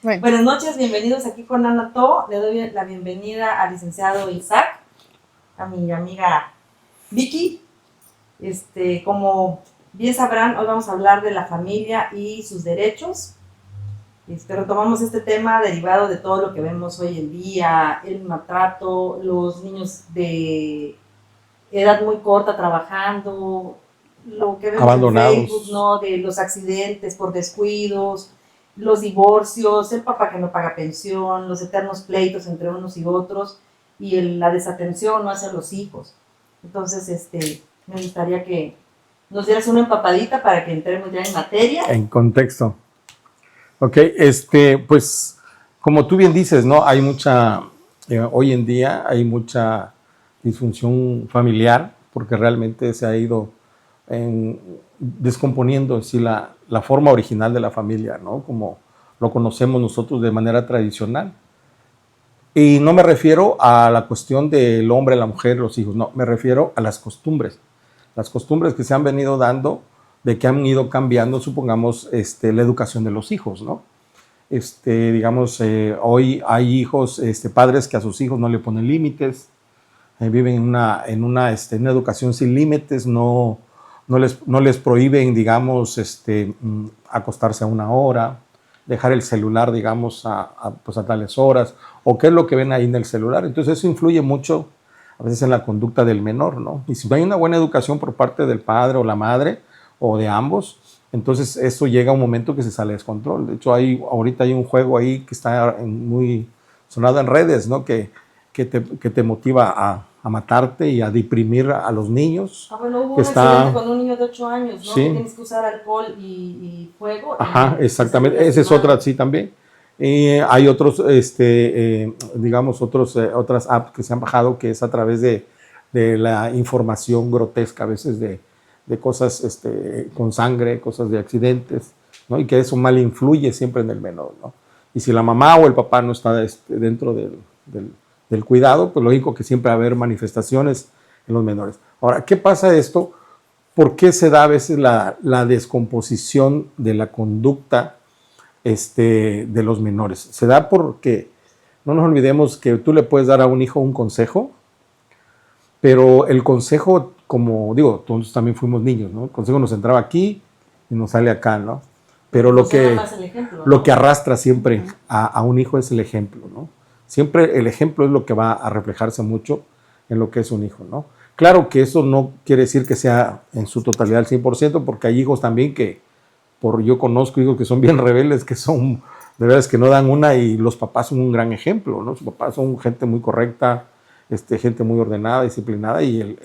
Bueno. Buenas noches, bienvenidos aquí con Ana To. Le doy la bienvenida al licenciado Isaac, a mi amiga Vicky. Como bien sabrán, hoy vamos a hablar de la familia y sus derechos. Retomamos este tema derivado de todo lo que vemos hoy en día, el maltrato, los niños de edad muy corta trabajando, lo que vemos en Facebook, ¿no? De los accidentes por descuidos, los divorcios, el papá que no paga pensión, los eternos pleitos entre unos y otros y la desatención, ¿no?, hacia los hijos. Entonces, me gustaría que nos dieras una empapadita para que entremos ya en materia. En contexto. Ok, pues como tú bien dices, ¿no? Hay mucha, hoy en día hay mucha disfunción familiar porque realmente se ha ido descomponiendo en sí la forma original de la familia, ¿no? Como lo conocemos nosotros de manera tradicional. Y no me refiero a la cuestión del hombre, la mujer, los hijos, no, me refiero a las costumbres que se han venido dando, de que han ido cambiando, supongamos, la educación de los hijos, ¿no? Digamos, hoy hay hijos, padres que a sus hijos no le ponen límites, viven en una educación sin límites, no les prohíben, digamos, acostarse a una hora, dejar el celular, digamos, pues a tales horas, o qué es lo que ven ahí en el celular. Entonces eso influye mucho a veces en la conducta del menor, ¿no? Y si no hay una buena educación por parte del padre o la madre, o de ambos, entonces eso llega a un momento que se sale de descontrol. De hecho, ahorita hay un juego ahí que está muy sonado en redes, ¿no? Que te motiva a matarte y a deprimir a los niños. Bueno, hubo un accidente con un niño de 8 años, ¿no? Sí. Que tienes que usar alcohol y fuego. Ajá, exactamente. Esa es otra, sí, también. Hay otros, digamos, otras apps que se han bajado, que es a través de la información grotesca, a veces de cosas con sangre, cosas de accidentes, ¿no? Y que eso mal influye siempre en el menor, ¿no? Y si la mamá o el papá no está dentro del cuidado, pues lógico que siempre va a haber manifestaciones en los menores. Ahora, ¿qué pasa esto? ¿Por qué se da a veces la descomposición de la conducta de los menores? Se da porque no nos olvidemos que tú le puedes dar a un hijo un consejo, pero el consejo, como digo, todos también fuimos niños, ¿no? El consejo nos entraba aquí y nos sale acá, ¿no? Pero lo que arrastra siempre a un hijo es el ejemplo, ¿no? Siempre el ejemplo es lo que va a reflejarse mucho en lo que es un hijo, ¿no? Claro que eso no quiere decir que sea en su totalidad al 100%, porque hay hijos también yo conozco hijos que son bien rebeldes, que son de veras que no dan una, y los papás son un gran ejemplo, ¿no? Sus papás son gente muy correcta, gente muy ordenada, disciplinada, y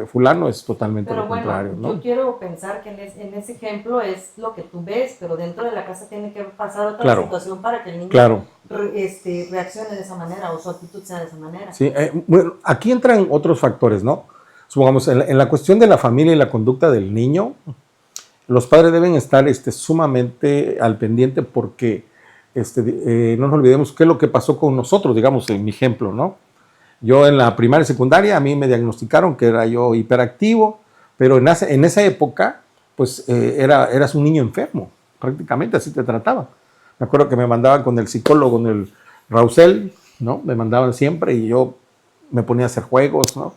fulano es totalmente lo contrario, ¿no? Yo quiero pensar que en ese ejemplo es lo que tú ves, pero dentro de la casa tiene que pasar otra situación para que el niño reaccione de esa manera, o su actitud sea de esa manera. Sí, bueno, aquí entran otros factores, ¿no? Supongamos, en la cuestión de la familia y la conducta del niño, los padres deben estar sumamente al pendiente, porque no nos olvidemos qué es lo que pasó con nosotros, digamos, en mi ejemplo, ¿no? Yo en la primaria y secundaria a mí me diagnosticaron que era yo hiperactivo, pero en esa época pues eras un niño enfermo, prácticamente así te trataban. Me acuerdo que me mandaban con el psicólogo, con el Rausel, ¿no? Me mandaban siempre y yo me ponía a hacer juegos, ¿no?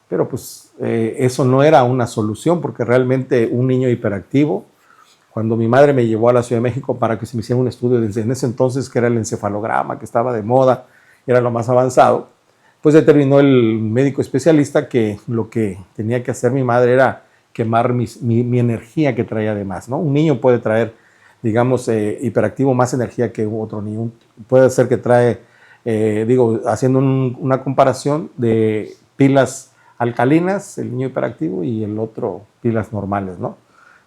Pero pues eso no era una solución, porque realmente un niño hiperactivo, cuando mi madre me llevó a la Ciudad de México para que se me hiciera un estudio en ese entonces, que era el encefalograma, que estaba de moda, era lo más avanzado, pues determinó el médico especialista que lo que tenía que hacer mi madre era quemar mi energía que traía de más, ¿no? Un niño puede traer, digamos, hiperactivo, más energía que otro niño. Puede ser que trae, haciendo una comparación de pilas alcalinas, el niño hiperactivo, y el otro pilas normales, ¿no?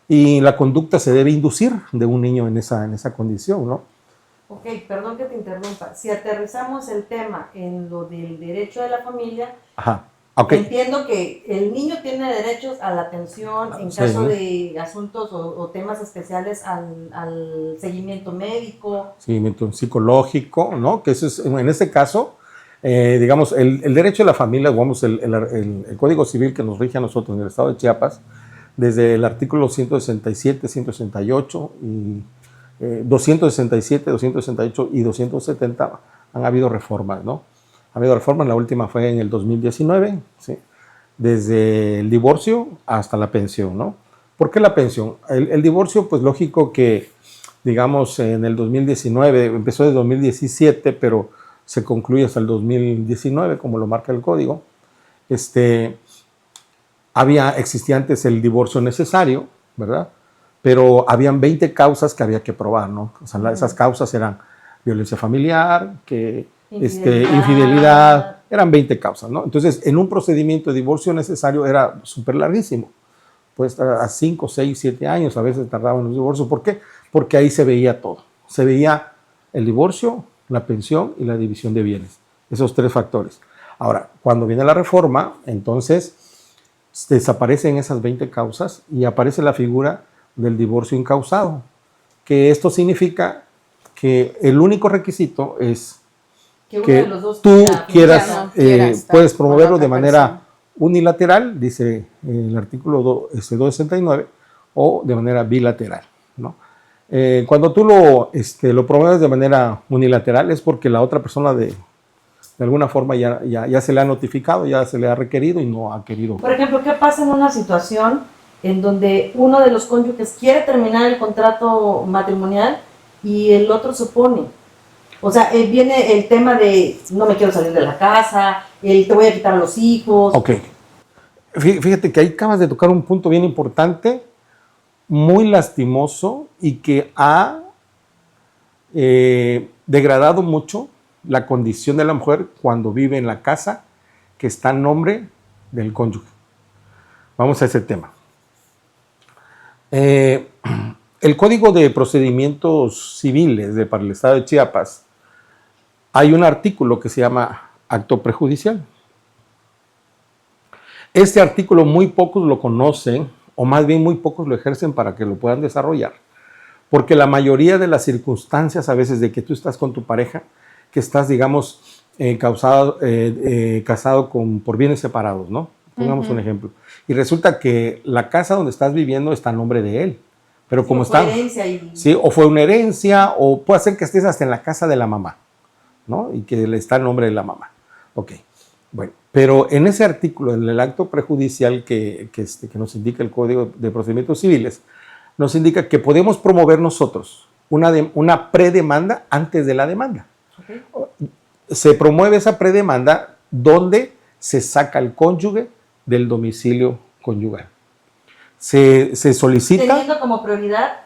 Y la conducta se debe inducir de un niño en esa condición, ¿no? Ok, perdón que te interrumpa. Si aterrizamos el tema en lo del derecho de la familia, ajá, okay, entiendo que el niño tiene derechos a la atención en caso de asuntos o temas especiales al seguimiento médico. Seguimiento psicológico, ¿no? Que eso es, en este caso, digamos, el derecho de la familia, digamos, el Código Civil que nos rige a nosotros en el estado de Chiapas, desde el artículo 167, 168 y 267, 268 y 270 han habido reformas, ¿no? Ha habido reformas, la última fue en el 2019, ¿sí? Desde el divorcio hasta la pensión, ¿no? ¿Por qué la pensión? El divorcio, pues lógico que, digamos, en el 2019, empezó en 2017, pero se concluye hasta el 2019, como lo marca el código. Existía antes el divorcio necesario, ¿verdad? Pero habían 20 causas que había que probar, ¿no? O sea, esas causas eran violencia familiar, infidelidad, eran 20 causas, ¿no? Entonces, en un procedimiento de divorcio necesario era súper larguísimo. Puede estar a 5, 6, 7 años, a veces tardaban los divorcios. ¿Por qué? Porque ahí se veía todo. Se veía el divorcio, la pensión y la división de bienes. Esos 3 factores. Ahora, cuando viene la reforma, entonces desaparecen esas 20 causas y aparece la figura del divorcio incausado, que esto significa que el único requisito es que tú puedes promoverlo de manera unilateral, dice el artículo 269, o de manera bilateral, ¿no? Cuando tú lo promueves de manera unilateral es porque la otra persona de alguna forma ya se le ha notificado, ya se le ha requerido y no ha querido. Por ejemplo, ¿qué pasa en una situación en donde uno de los cónyuges quiere terminar el contrato matrimonial y el otro se opone? O sea, viene el tema de no me quiero salir de la casa, te voy a quitar a los hijos. Ok. Fíjate que ahí acabas de tocar un punto bien importante, muy lastimoso y que ha degradado mucho la condición de la mujer cuando vive en la casa que está en nombre del cónyuge. Vamos a ese tema. El Código de Procedimientos Civiles para el Estado de Chiapas, hay un artículo que se llama acto prejudicial. Este artículo muy pocos lo conocen, o más bien muy pocos lo ejercen para que lo puedan desarrollar, porque la mayoría de las circunstancias a veces de que tú estás con tu pareja, que estás, digamos, casado por bienes separados, ¿no? Pongamos un ejemplo. Y resulta que la casa donde estás viviendo está a nombre de él. Pero como está... Sí, o fue una herencia, o puede ser que estés hasta en la casa de la mamá, ¿no? Y que le está a nombre de la mamá. Ok, bueno. Pero en ese artículo, en el acto prejudicial que nos indica el Código de Procedimientos Civiles, nos indica que podemos promover nosotros una predemanda antes de la demanda. Okay. Se promueve esa predemanda donde se saca el cónyuge del domicilio conyugal. Se solicita... Teniendo como prioridad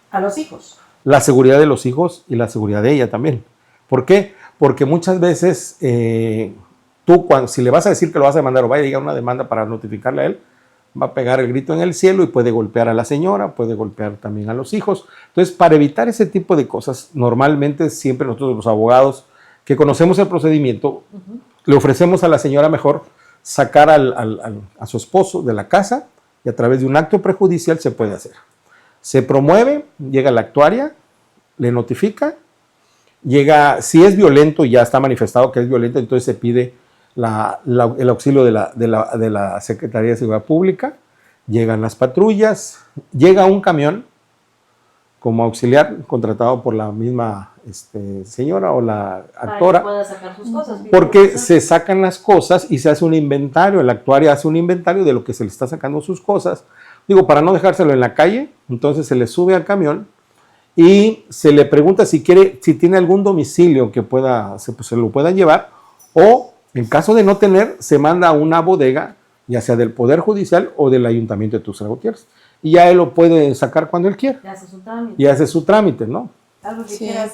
a los hijos. La seguridad de los hijos y la seguridad de ella también. ¿Por qué? Porque muchas veces tú, si le vas a decir que lo vas a demandar o va a llegar una demanda para notificarle a él, va a pegar el grito en el cielo y puede golpear a la señora, puede golpear también a los hijos. Entonces, para evitar ese tipo de cosas, normalmente siempre nosotros los abogados que conocemos el procedimiento, le ofrecemos a la señora mejor sacar a su esposo de la casa y a través de un acto prejudicial se puede hacer. Se promueve, llega la actuaria, le notifica, llega, si es violento, ya está manifestado que es violento, entonces se pide el auxilio de la Secretaría de Seguridad Pública, llegan las patrullas, llega un camión como auxiliar contratado por la misma señora o la actora, para que pueda sacar sus cosas, porque se sacan las cosas y se hace un inventario, el actuario hace un inventario de lo que se le está sacando sus cosas, digo, para no dejárselo en la calle, entonces se le sube al camión y se le pregunta si tiene algún domicilio que se lo puedan llevar, o en caso de no tener, se manda a una bodega, ya sea del Poder Judicial o del Ayuntamiento de Tuxtla Gutiérrez. Y ya él lo puede sacar cuando él quiera. Y hace su trámite, ¿no? Algo que quieras.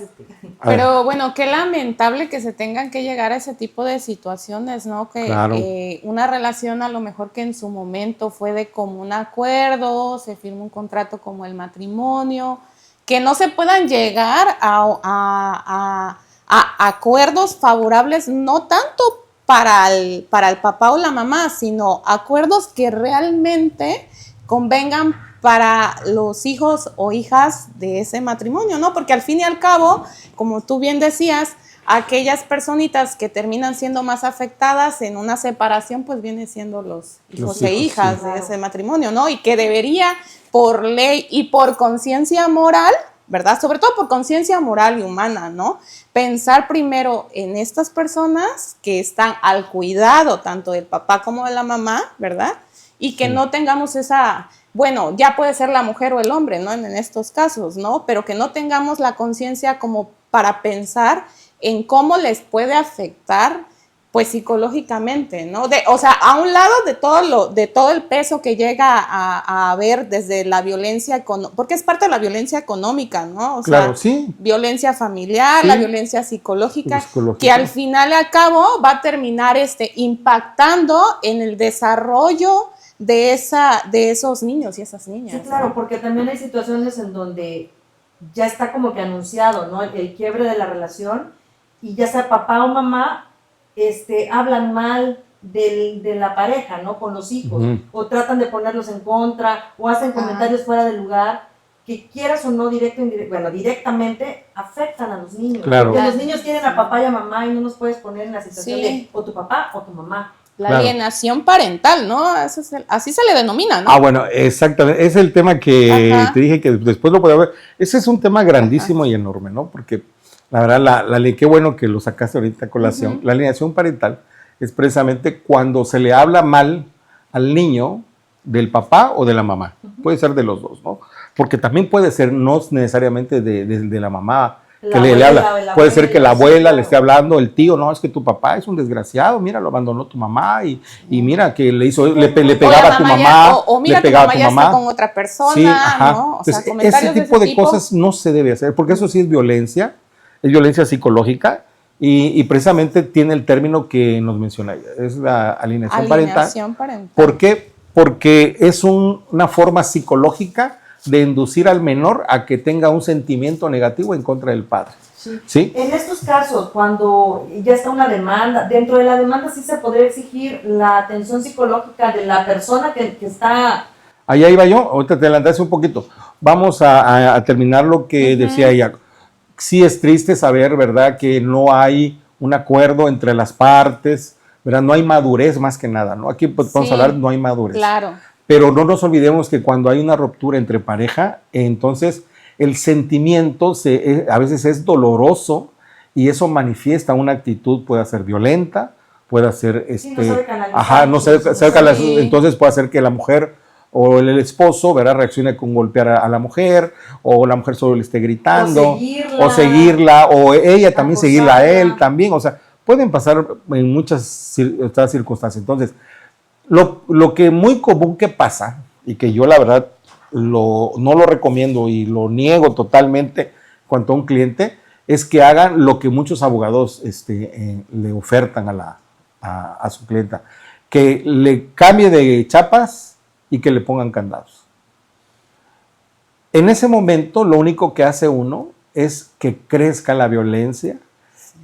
Pero bueno, qué lamentable que se tengan que llegar a ese tipo de situaciones, ¿no? Que claro. Una relación a lo mejor que en su momento fue de común acuerdo, se firma un contrato como el matrimonio, que no se puedan llegar a acuerdos favorables, no tanto para el papá o la mamá, sino acuerdos que realmente convengan para los hijos o hijas de ese matrimonio, ¿no? Porque al fin y al cabo, como tú bien decías, aquellas personitas que terminan siendo más afectadas en una separación, pues vienen siendo los hijos e hijas de ese matrimonio, ¿no? Y que debería, por ley y por conciencia moral, ¿verdad? Sobre todo por conciencia moral y humana, ¿no? Pensar primero en estas personas que están al cuidado tanto del papá como de la mamá, ¿verdad? Y que no tengamos esa, bueno, ya puede ser la mujer o el hombre, ¿no? En estos casos, ¿no? Pero que no tengamos la conciencia como para pensar en cómo les puede afectar, pues psicológicamente, ¿no? O sea, a un lado de todo el peso que llega a haber desde la violencia económica, porque es parte de la violencia económica, ¿no? O Claro, sea, sí. violencia familiar, Sí. la violencia psicológica, Psicológica. que al final y al cabo va a terminar impactando en el desarrollo de esos niños y esas niñas. Sí, claro, porque también hay situaciones en donde ya está como que anunciado, ¿no? El quiebre de la relación, y ya sea papá o mamá, hablan mal de la pareja, ¿no? Con los hijos, o tratan de ponerlos en contra, o hacen comentarios fuera de lugar, que quieras o no, directamente afectan a los niños. Claro. Porque los niños tienen a papá y a mamá y no nos puedes poner en la situación de o tu papá o tu mamá. La alienación parental, ¿no? Así se le denomina, ¿no? Ah, bueno, exactamente. Es el tema que te dije que después lo podía ver. Ese es un tema grandísimo y enorme, ¿no? Porque la verdad, qué bueno que lo sacaste ahorita a colación. La alienación parental es precisamente cuando se le habla mal al niño del papá o de la mamá. Puede ser de los dos, ¿no? Porque también puede ser no necesariamente de la mamá que le habla. Puede ser que la abuela le esté hablando, el tío, no, es que tu papá es un desgraciado, mira, lo abandonó tu mamá y mira que le pegaba a tu mamá, o mira, le pegaba a tu mamá. Está con otra persona, sí, ajá. ¿no? O Entonces, sea, ese tipo de cosas no se debe hacer, porque eso sí es violencia psicológica y precisamente tiene el término que nos menciona ella, es la alienación parental. ¿Por qué? Porque es una forma psicológica de inducir al menor a que tenga un sentimiento negativo en contra del padre. Sí. ¿Sí? En estos casos, cuando ya está una demanda, dentro de la demanda sí se podría exigir la atención psicológica de la persona que está... Allá iba yo, ahorita te adelantaste un poquito. Vamos a terminar lo que decía ella. Sí es triste saber, ¿verdad?, que no hay un acuerdo entre las partes, ¿verdad? No hay madurez más que nada, ¿no? Aquí podemos hablar, no hay madurez. Claro. Pero no nos olvidemos que cuando hay una ruptura entre pareja, entonces el sentimiento a veces es doloroso y eso manifiesta una actitud, puede ser violenta, puede ser, entonces puede hacer que la mujer o el esposo, ¿verdad?, reaccione con golpear a la mujer, o la mujer solo le esté gritando, o seguirla, o ella también seguirla a él también, o sea, pueden pasar en muchas circunstancias. Entonces, lo que muy común que pasa, y que yo la verdad no lo recomiendo y lo niego totalmente cuanto a un cliente, es que hagan lo que muchos abogados le ofertan a su clienta, que le cambie de chapas y que le pongan candados. En ese momento lo único que hace uno es que crezca la violencia,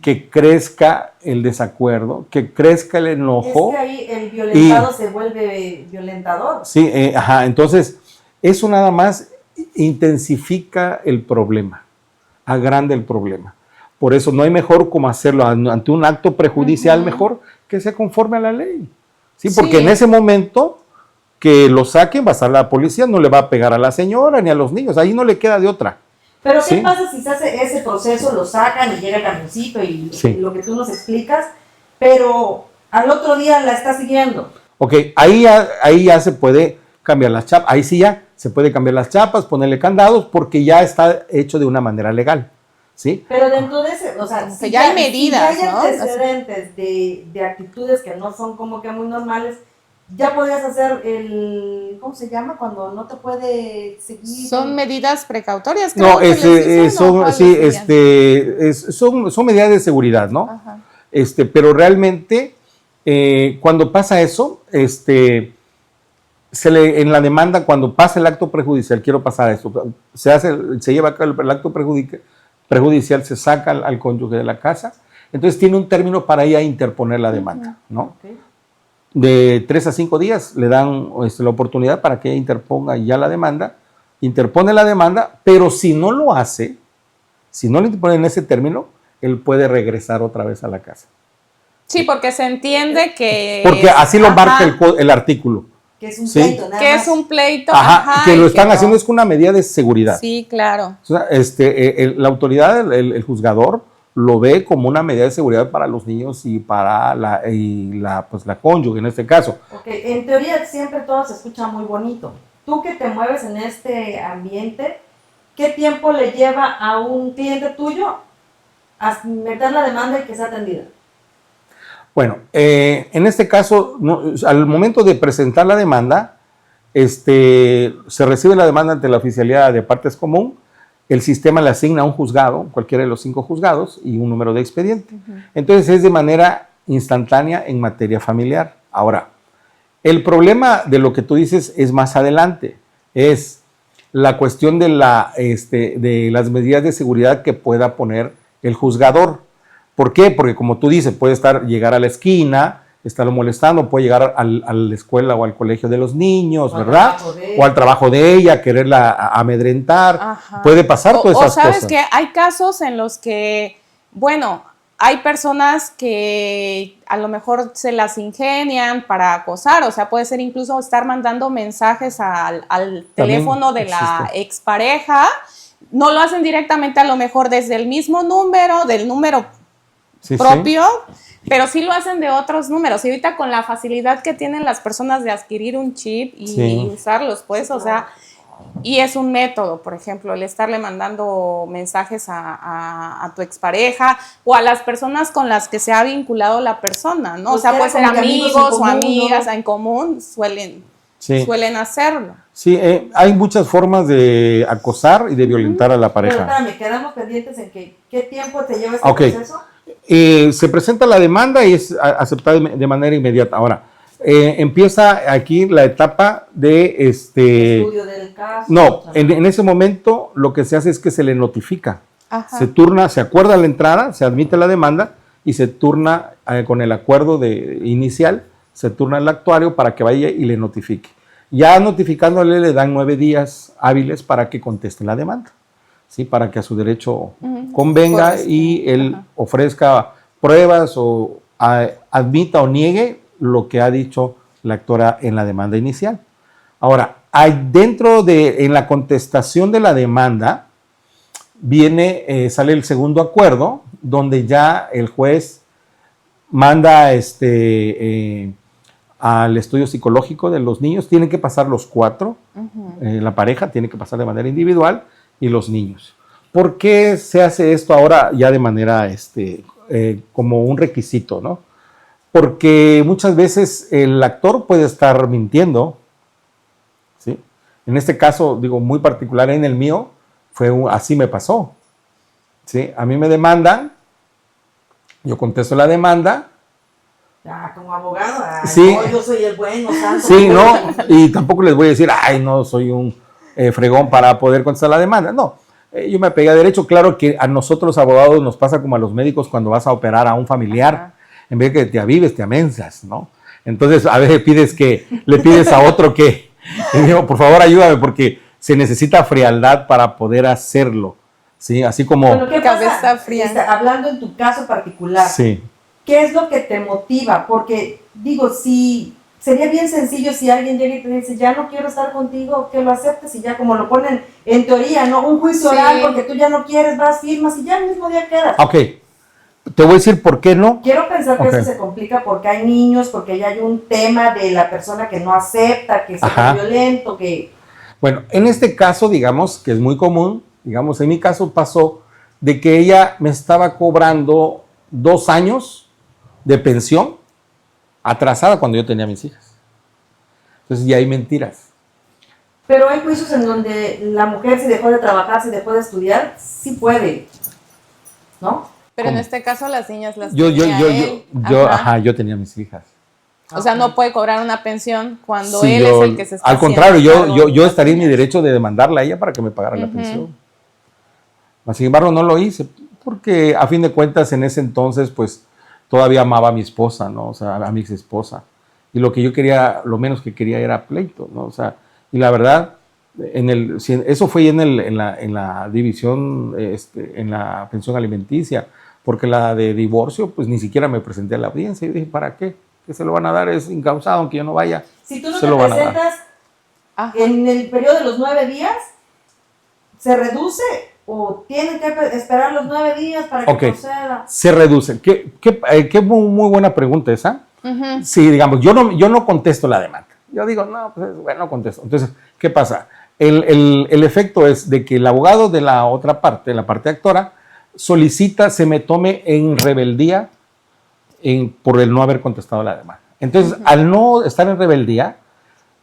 que crezca el desacuerdo, que crezca el enojo. Es que ahí el violentado se vuelve violentador. Sí, entonces eso nada más intensifica el problema, agranda el problema. Por eso no hay mejor como hacerlo ante un acto prejudicial, mejor que se conforme a la ley. Sí, porque en ese momento que lo saquen va a estar la policía, no le va a pegar a la señora ni a los niños, ahí no le queda de otra. Pero ¿qué pasa si se hace ese proceso, lo sacan y llega el camioncito y lo que tú nos explicas, pero al otro día la está siguiendo? Ok, ahí ya se puede cambiar las chapas, ahí sí ya se puede cambiar las chapas, ponerle candados, porque ya está hecho de una manera legal, ¿sí? Pero dentro de ese, o sea, si ya hay medidas, si ya hay antecedentes de actitudes que no son como que muy normales, ya podrías hacer ¿cómo se llama? Cuando no te puede seguir. Son medidas precautorias. No, son medidas de seguridad, ¿no? Ajá. Pero realmente, cuando pasa eso, en la demanda, cuando pasa el acto prejudicial, quiero pasar a esto, se lleva a cabo el acto prejudicial, se saca al cónyuge de la casa, entonces tiene un término para ir a interponer la demanda, ¿no? Okay. De 3 a 5 días le dan la oportunidad para que ella interponga ya la demanda, interpone la demanda, pero si no lo hace, si no le interpone en ese término, él puede regresar otra vez a la casa. Sí, porque se entiende que... Porque así lo marca el artículo. Que es un Sí. pleito, nada Que más. es un pleito. Ajá, que y lo están no. haciendo es con una medida de seguridad. Sí, claro. O sea, la autoridad, el juzgador, lo ve como una medida de seguridad para los niños y para pues, la cónyuge en este caso. Ok, en teoría siempre todo se escucha muy bonito. Tú que te mueves en este ambiente, ¿qué tiempo le lleva a un cliente tuyo a meter la demanda y que sea atendida? Bueno, en este caso, al momento de presentar la demanda, se recibe la demanda ante la oficialía de partes común, el sistema le asigna a un juzgado, cualquiera de los 5 juzgados, y un número de expediente. Entonces es de manera instantánea en materia familiar. Ahora, el problema de lo que tú dices es más adelante, es la cuestión de las medidas de seguridad que pueda poner el juzgador. ¿Por qué? Porque como tú dices, puede llegar a la esquina, estarlo molestando, puede llegar a la escuela o al colegio de los niños, ¿verdad? O al trabajo de ella, quererla amedrentar. Ajá. Puede pasar todas esas sabes cosas. que hay casos en los que, bueno, hay personas que a lo mejor se las ingenian para acosar, o sea, puede ser incluso estar mandando mensajes al teléfono de la expareja. No lo hacen directamente a lo mejor desde el mismo número, del número propio, pero sí lo hacen de otros números. Y ahorita con la facilidad que tienen las personas de adquirir un chip y usarlos, pues, o sea, y es un método, por ejemplo, el estarle mandando mensajes a tu expareja o a las personas con las que se ha vinculado la persona, ¿no? Pues o sea, puede ser amigos o común, amigas ¿no? en común, suelen hacerlo. Sí, hay muchas formas de acosar y de violentar a la pareja. Pero espérame, quedamos pendientes en que ¿qué tiempo te lleva este proceso? Se presenta la demanda y es aceptada de manera inmediata. Ahora, empieza aquí la etapa de Estudio del caso. No, en ese momento lo que se hace es que se le notifica. Ajá. Se turna, se acuerda la entrada, se admite la demanda y se turna con el acuerdo inicial, se turna el actuario para que vaya y le notifique. Ya notificándole le dan 9 días hábiles para que conteste la demanda, ¿sí? Para que a su derecho convenga y él ofrezca pruebas o admita o niegue lo que ha dicho la actora en la demanda inicial. Ahora, en la contestación de la demanda sale el segundo acuerdo, donde ya el juez manda al estudio psicológico de los niños. Tienen que pasar los 4, la pareja tiene que pasar de manera individual y los niños. ¿Por qué se hace esto ahora ya de manera como un requisito, ¿no? Porque muchas veces el actor puede estar mintiendo, ¿sí? En este caso, digo, muy particular en el mío, así me pasó, ¿sí? A mí me demandan, yo contesto la demanda. Como abogado, sí, no, yo soy el bueno, santo. Sí, no, y tampoco les voy a decir, ay, no, soy un fregón para poder contestar la demanda. No, yo me pegué a derecho. Claro que a nosotros abogados nos pasa como a los médicos cuando vas a operar a un familiar. Ajá. En vez de que te avives, te amensas, ¿no? Entonces, a veces le pides a otro que, digo, por favor, ayúdame, porque se necesita frialdad para poder hacerlo, ¿sí? Así como... Bueno, ¿qué pasa? Hablando en tu caso particular, sí. ¿Qué es lo que te motiva? Porque, digo, sería bien sencillo si alguien llega y te dice, ya no quiero estar contigo, que lo aceptes y ya, como lo ponen en teoría, ¿no? Un juicio oral porque tú ya no quieres, vas, firmas y ya el mismo día quedas. Ok. Te voy a decir por qué no. Quiero pensar que eso se complica porque hay niños, porque ya hay un tema de la persona que no acepta, que es violento, que... Bueno, en este caso, digamos, que es muy común, digamos, en mi caso pasó de que ella me estaba cobrando 2 años de pensión atrasada cuando yo tenía mis hijas. Entonces ya hay mentiras. Pero hay juicios en donde la mujer, si dejó de trabajar, si dejó de estudiar, sí puede, ¿no? Pero ¿cómo? En este caso las niñas las yo tenía mis hijas. O sea, no puede cobrar una pensión cuando él es el que se está al contrario, yo estaría en mi derecho de demandarla a ella para que me pagara la pensión. Sin embargo, no lo hice porque a fin de cuentas en ese entonces pues todavía amaba a mi esposa, ¿no? O sea, a mi ex esposa. Y lo que yo quería, lo menos que quería era pleito, ¿no? O sea, y la verdad, eso fue en la división, en la pensión alimenticia, porque la de divorcio, pues ni siquiera me presenté a la audiencia y dije, ¿para qué? que se lo van a dar, es incausado, aunque yo no vaya. Si tú no se te lo van a dar. presentas Ajá. en el periodo de los 9 días, ¿se reduce o tienen que esperar los 9 días para que Ok. proceda? Se reduce. Qué muy buena pregunta esa. Ujú. Sí, digamos, yo no contesto la demanda. Yo digo, no, pues bueno, no contesto. Entonces, ¿qué pasa? El efecto es de que el abogado de la otra parte, la parte actora, solicita se me tome en rebeldía por el no haber contestado la demanda. Entonces, al no estar en rebeldía,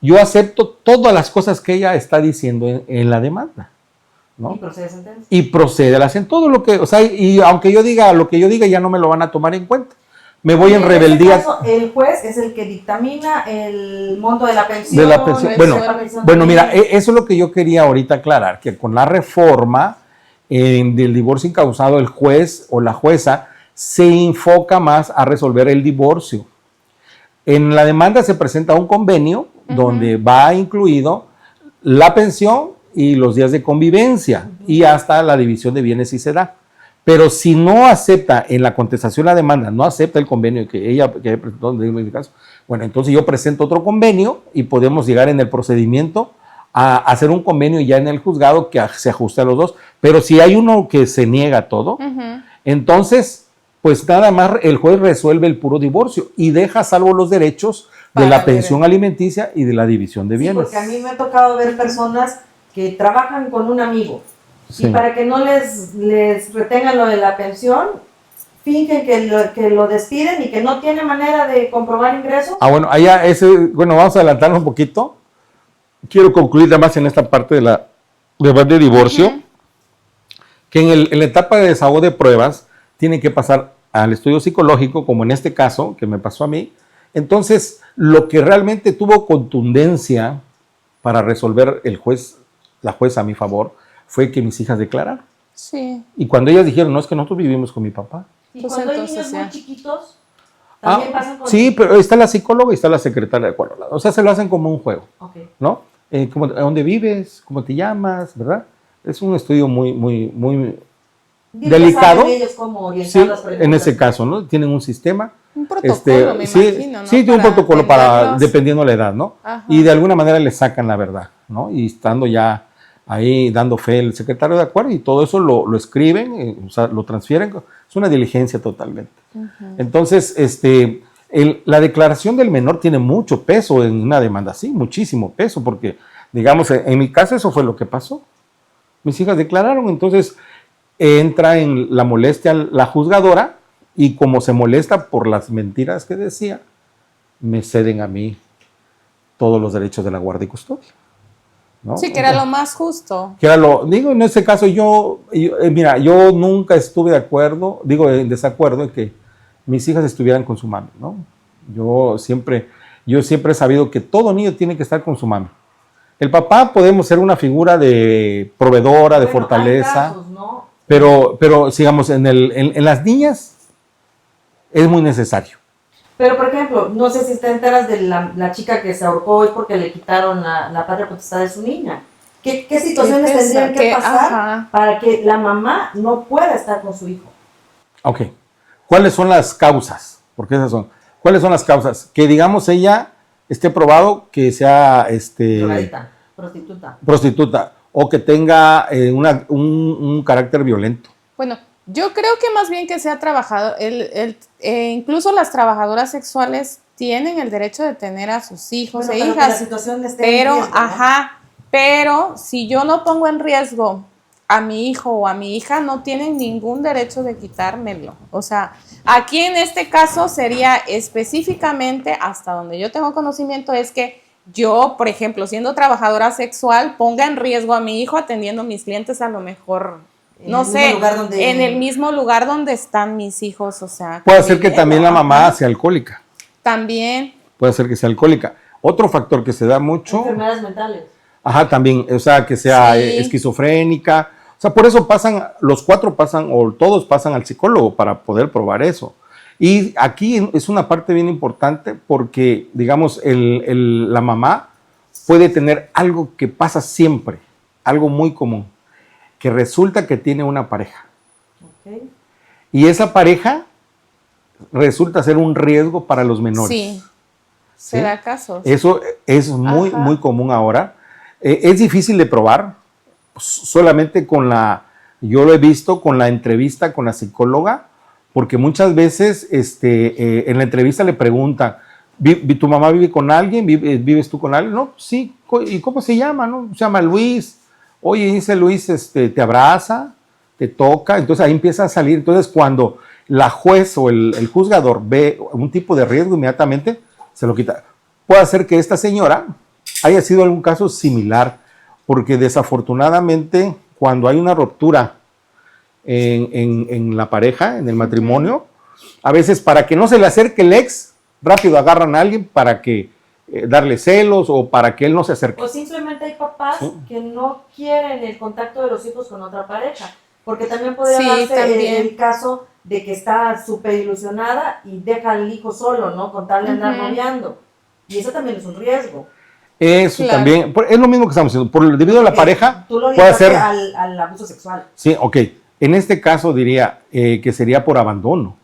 yo acepto todas las cosas que ella está diciendo en la demanda, ¿no? Y procede sentencia. Y procede a la sentencia. Todo lo que, o sea, y aunque yo diga lo que yo diga, ya no me lo van a tomar en cuenta. Me voy en rebeldía. Este caso, el juez es el que dictamina el monto de la pensión. De la pensión. Bueno, mira, eso es lo que yo quería ahorita aclarar, que con la reforma del divorcio incausado, el juez o la jueza se enfoca más a resolver el divorcio. En la demanda se presenta un convenio donde va incluido la pensión y los días de convivencia y hasta la división de bienes si se da. Pero si no acepta en la contestación la demanda, no acepta el convenio que ella presentó en mi caso, bueno, entonces yo presento otro convenio y podemos llegar en el procedimiento a hacer un convenio ya en el juzgado que se ajuste a los dos. Pero si hay uno que se niega a todo, entonces, pues nada más el juez resuelve el puro divorcio y deja salvo los derechos de la pensión alimenticia y de la división de bienes. Sí, porque a mí me ha tocado ver personas que trabajan con un amigo. Sí. Y para que no les retengan lo de la pensión, fingen que lo despiden y que no tiene manera de comprobar ingresos. Bueno, bueno, vamos a adelantarnos un poquito. Quiero concluir nada más en esta parte de la de divorcio, que en la etapa de desahogo de pruebas tiene que pasar al estudio psicológico, como en este caso, que me pasó a mí. Entonces, lo que realmente tuvo contundencia para resolver la jueza a mi favor, fue que mis hijas declararon. Sí. Y cuando ellas dijeron, no, es que nosotros vivimos con mi papá. Y Pues cuando hay entonces, niños muy ya. chiquitos, también pasan con... Sí, pero está la psicóloga y está la secretaria de acuerdo. O sea, se lo hacen como un juego, Ok. ¿no? ¿Dónde vives? ¿Cómo te llamas? ¿Verdad? Es un estudio muy delicado. Saben ellos cómo orientar Sí, las preguntas. en ese caso, ¿no? Tienen un sistema. Un protocolo, me sí, imagino, ¿no? Sí, tiene un Para protocolo para, atenderlos. dependiendo la edad, ¿no? Ajá. Y de alguna manera le sacan la verdad, ¿no? Y estando ya ahí dando fe el secretario de acuerdo y todo eso lo escriben, o sea, lo transfieren. Es una diligencia totalmente. Entonces, la declaración del menor tiene mucho peso en una demanda así, muchísimo peso, porque, digamos, en mi caso eso fue lo que pasó. Mis hijas declararon, entonces entra en la molestia la juzgadora y como se molesta por las mentiras que decía, me ceden a mí todos los derechos de la guardia y custodia, ¿no? Sí, que era lo más justo. Que era digo, en ese caso mira, yo nunca estuve de acuerdo, en desacuerdo en que mis hijas estuvieran con su mami, ¿no? Yo siempre he sabido que todo niño tiene que estar con su mami. El papá podemos ser una figura de proveedora, de fortaleza, hay casos, ¿no? pero digamos, en las niñas es muy necesario. Pero, por ejemplo, no sé si te enteras de la chica que se ahorcó hoy porque le quitaron la patria potestad de su niña. ¿Qué situaciones ¿Qué pasa? tendrían que pasar Ajá. para que la mamá no pueda estar con su hijo? Ok. ¿Cuáles son las causas? Porque esas son. ¿Cuáles son las causas? Que, digamos, ella esté probado que sea Drogadicta, prostituta o que tenga un carácter violento. Bueno, yo creo que más bien que sea trabajador, incluso las trabajadoras sexuales tienen el derecho de tener a sus hijos Bueno, e pero que la hijas, situación esté en pero, riesgo, ¿no? pero si yo no pongo en riesgo a mi hijo o a mi hija, no tienen ningún derecho de quitármelo. O sea, aquí en este caso sería específicamente, hasta donde yo tengo conocimiento, es que yo, por ejemplo, siendo trabajadora sexual, ponga en riesgo a mi hijo atendiendo a mis clientes a lo mejor, no sé, en el mismo lugar donde están mis hijos, o sea. Puede ser que también la mamá sea alcohólica. También. Puede ser que sea alcohólica. Otro factor que se da mucho. Enfermedades mentales. Ajá, también, o sea, que sea Sí. esquizofrénica. O sea, por eso los 4 pasan, o todos pasan al psicólogo para poder probar eso. Y aquí es una parte bien importante porque, digamos, la mamá puede tener algo que pasa siempre, algo muy común, que resulta que tiene una pareja. Okay. Y esa pareja resulta ser un riesgo para los menores. Sí, ¿Sí? se da casos. Eso es muy, Ajá. muy común ahora. Es difícil de probar, solamente yo lo he visto con la entrevista con la psicóloga, porque muchas veces en la entrevista le preguntan, ¿tu mamá vive con alguien? ¿Vives tú con alguien? No, sí. ¿Y cómo se llama? ¿No? Se llama Luis. Oye, dice Luis, te abraza, te toca. Entonces ahí empieza a salir. Entonces cuando la juez o el juzgador ve un tipo de riesgo, inmediatamente se lo quita. Puede ser que esta señora haya sido algún caso similar, porque desafortunadamente cuando hay una ruptura en la pareja, en el matrimonio, a veces para que no se le acerque el ex, rápido agarran a alguien para que darle celos o para que él no se acerque. O simplemente hay papás que no quieren el contacto de los hijos con otra pareja, porque también podría Sí, darse también. el caso de que está súper ilusionada y deja al hijo solo, ¿no? Con tal de andar noviando. Y eso también es un riesgo. Eso Claro. también, es lo mismo que estamos diciendo, debido a la pareja, Tú lo puede ligaste ser, al abuso sexual. sí, ok, en este caso diría que sería por abandono,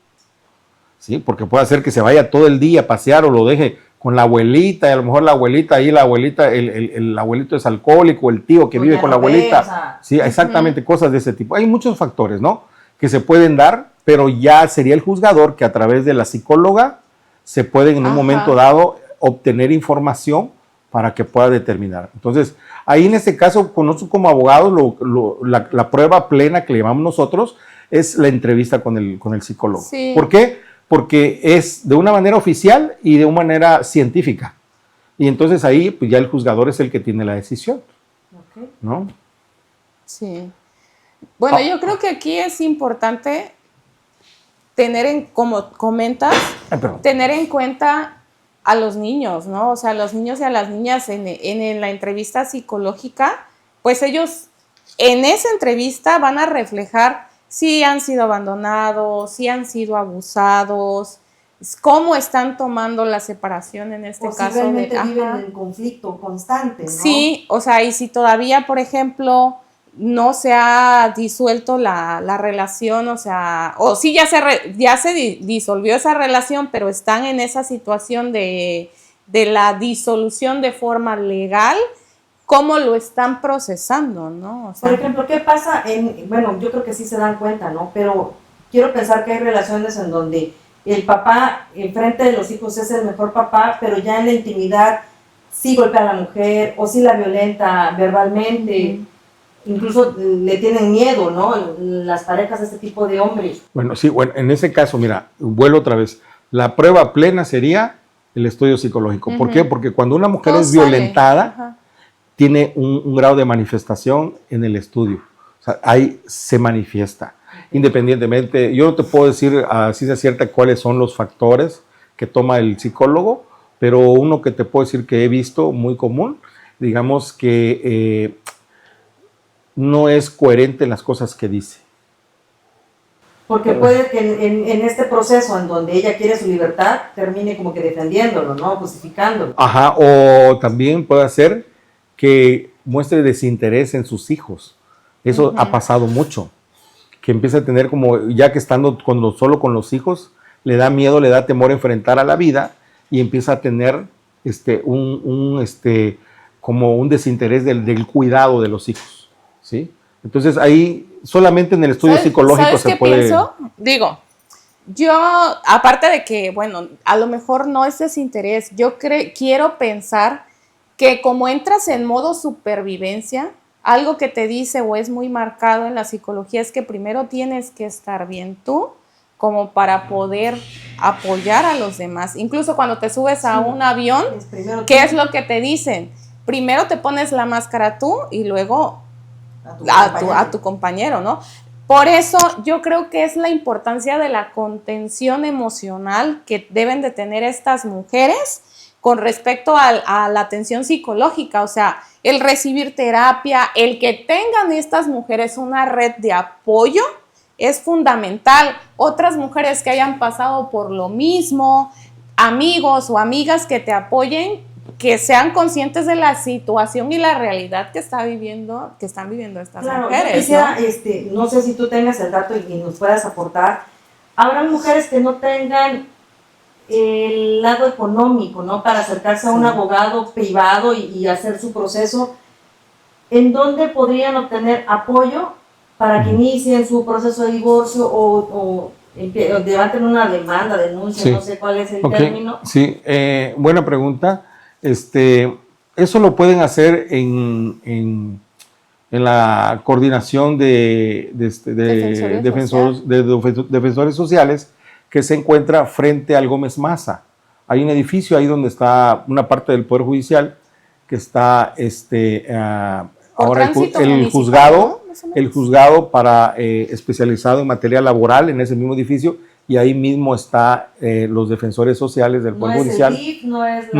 ¿sí? Porque puede ser que se vaya todo el día a pasear o lo deje con la abuelita, y a lo mejor la abuelita ahí, el abuelito es alcohólico, el tío que O vive ya con no la abuelita, ve, o sea, sí, exactamente, cosas de ese tipo. Hay muchos factores, ¿no? Que se pueden dar, pero ya sería el juzgador que a través de la psicóloga se puede en un Ajá. momento dado obtener información para que pueda determinar. Entonces, ahí en este caso, con nosotros como abogados, la prueba plena que le llamamos nosotros es la entrevista con el psicólogo. Sí. ¿Por qué? Porque es de una manera oficial y de una manera científica. Y entonces ahí, pues ya el juzgador es el que tiene la decisión, ok. ¿no? Sí. Bueno, yo creo que aquí es importante como comentas, Ay, perdón. tener en cuenta a los niños, ¿no? O sea, a los niños y a las niñas en la entrevista psicológica, pues ellos en esa entrevista van a reflejar si han sido abandonados, si han sido abusados, cómo están tomando la separación en este O si caso. realmente viven Ajá. en conflicto constante, ¿no? Sí, o sea, y si todavía, por ejemplo, no se ha disuelto la relación, o sea, o sí ya se disolvió esa relación, pero están en esa situación de la disolución de forma legal, ¿cómo lo están procesando, no? O sea, Por ejemplo, ¿qué pasa bueno, yo creo que sí se dan cuenta, ¿no? Pero quiero pensar que hay relaciones en donde el papá enfrente de los hijos es el mejor papá, pero ya en la intimidad sí golpea a la mujer o sí la violenta verbalmente, incluso le tienen miedo, ¿no? Las parejas de este tipo de hombres. Bueno, sí, bueno, en ese caso, mira, vuelvo otra vez. La prueba plena sería el estudio psicológico. ¿Por qué? Porque cuando una mujer todo es sale. violentada, Ajá. tiene un grado de manifestación en el estudio. O sea, ahí se manifiesta. Independientemente, yo no te puedo decir a ciencia cierta cuáles son los factores que toma el psicólogo, pero uno que te puedo decir que he visto muy común, digamos que no es coherente en las cosas que dice. Porque puede que en este proceso en donde ella quiere su libertad, termine como que defendiéndolo, ¿no? Justificándolo. Ajá, o también puede ser que muestre desinterés en sus hijos. Eso ha pasado mucho. Que empieza a tener como, ya que estando solo con los hijos, le da miedo, le da temor enfrentar a la vida y empieza a tener como un desinterés del cuidado de los hijos, ¿sí? Entonces ahí solamente en el estudio psicológico ¿Sabes se qué puede... pienso? Digo, yo, aparte de que, bueno, a lo mejor no es desinterés, yo quiero pensar que como entras en modo supervivencia, algo que te dice o es muy marcado en la psicología es que primero tienes que estar bien tú como para poder apoyar a los demás. Incluso cuando te subes a un avión, ¿qué es lo que te dicen? Primero te pones la máscara tú y luego a tu compañero, ¿no? Por eso yo creo que es la importancia de la contención emocional que deben de tener estas mujeres con respecto a la atención psicológica, o sea, el recibir terapia, el que tengan estas mujeres una red de apoyo es fundamental. Otras mujeres que hayan pasado por lo mismo, amigos o amigas que te apoyen, que sean conscientes de la situación y la realidad que están viviendo estas mujeres. Yo quisiera, ¿no? no sé si tú tengas el dato y nos puedas aportar. habrán mujeres que no tengan el lado económico, ¿no? Para acercarse a un abogado privado y hacer su proceso. ¿En dónde podrían obtener apoyo para que inicien su proceso de divorcio o levanten una demanda, denuncia, Sí. no sé cuál es el Ok, término? sí, buena pregunta. Eso lo pueden hacer en la coordinación de defensores sociales que se encuentra frente al Gómez Maza. Hay un edificio ahí donde está una parte del Poder Judicial que está ahora el juzgado, ¿no? el juzgado para especializado en materia laboral en ese mismo edificio, y ahí mismo está los defensores sociales del Poder Judicial. No es el DIF, no es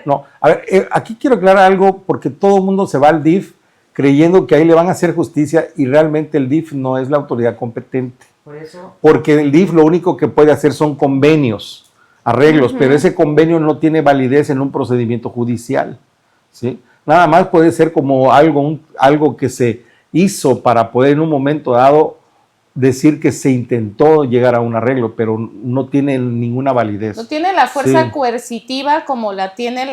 No. A ver, aquí quiero aclarar algo porque todo el mundo se va al DIF creyendo que ahí le van a hacer justicia y realmente el DIF no es la autoridad competente. Por eso. Porque el DIF lo único que puede hacer son convenios, arreglos, pero ese convenio no tiene validez en un procedimiento judicial, ¿sí? Nada más puede ser como algo que se hizo para poder en un momento dado decir que se intentó llegar a un arreglo, pero no tiene ninguna validez. No tiene la fuerza coercitiva como la tiene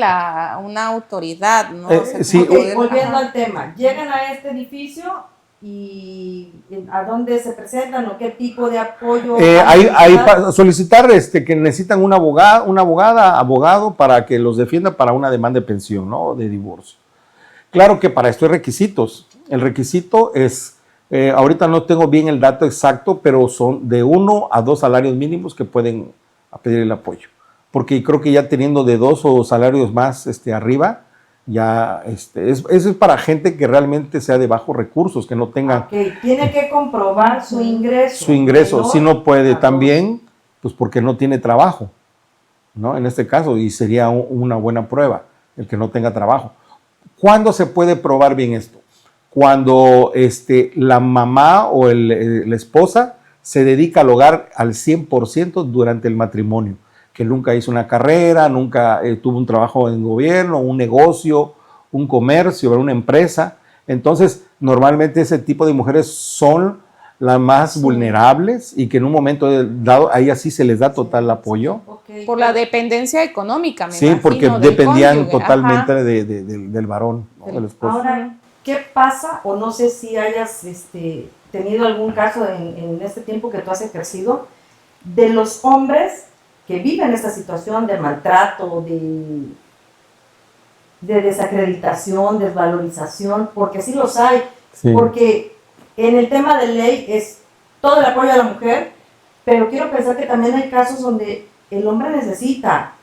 una autoridad, ¿no? Sí. Volviendo al tema, llegan a este edificio y ¿a dónde se presentan o qué tipo de apoyo? Solicitar que necesitan un abogado para que los defienda para una demanda de pensión, ¿no? De divorcio. Claro que para esto hay requisitos. El requisito es, ahorita no tengo bien el dato exacto, pero son de 1 a 2 salarios mínimos que pueden pedir el apoyo. Porque creo que ya teniendo de 2 o salarios más arriba, ya eso es para gente que realmente sea de bajos recursos, que no tengan... Tiene que comprobar su ingreso. Su ingreso, si no puede también, pues porque no tiene trabajo, ¿no? En este caso, y sería una buena prueba, el que no tenga trabajo. ¿Cuándo se puede probar bien esto? Cuando la mamá o la esposa se dedica al hogar al 100% durante el matrimonio, que nunca hizo una carrera, nunca tuvo un trabajo en gobierno, un negocio, un comercio, una empresa. Entonces, normalmente ese tipo de mujeres son las más vulnerables y que en un momento dado, ahí así se les da total apoyo. Por la dependencia económica, me imagino, porque dependían totalmente del varón, ¿no? Del esposo. Ahora, ¿qué pasa? O no sé si hayas tenido algún caso en este tiempo que tú has ejercido, de los hombres que viven esta situación de maltrato, de desacreditación, desvalorización, porque sí los hay, porque en el tema de ley es todo el apoyo a la mujer, pero quiero pensar que también hay casos donde el hombre necesita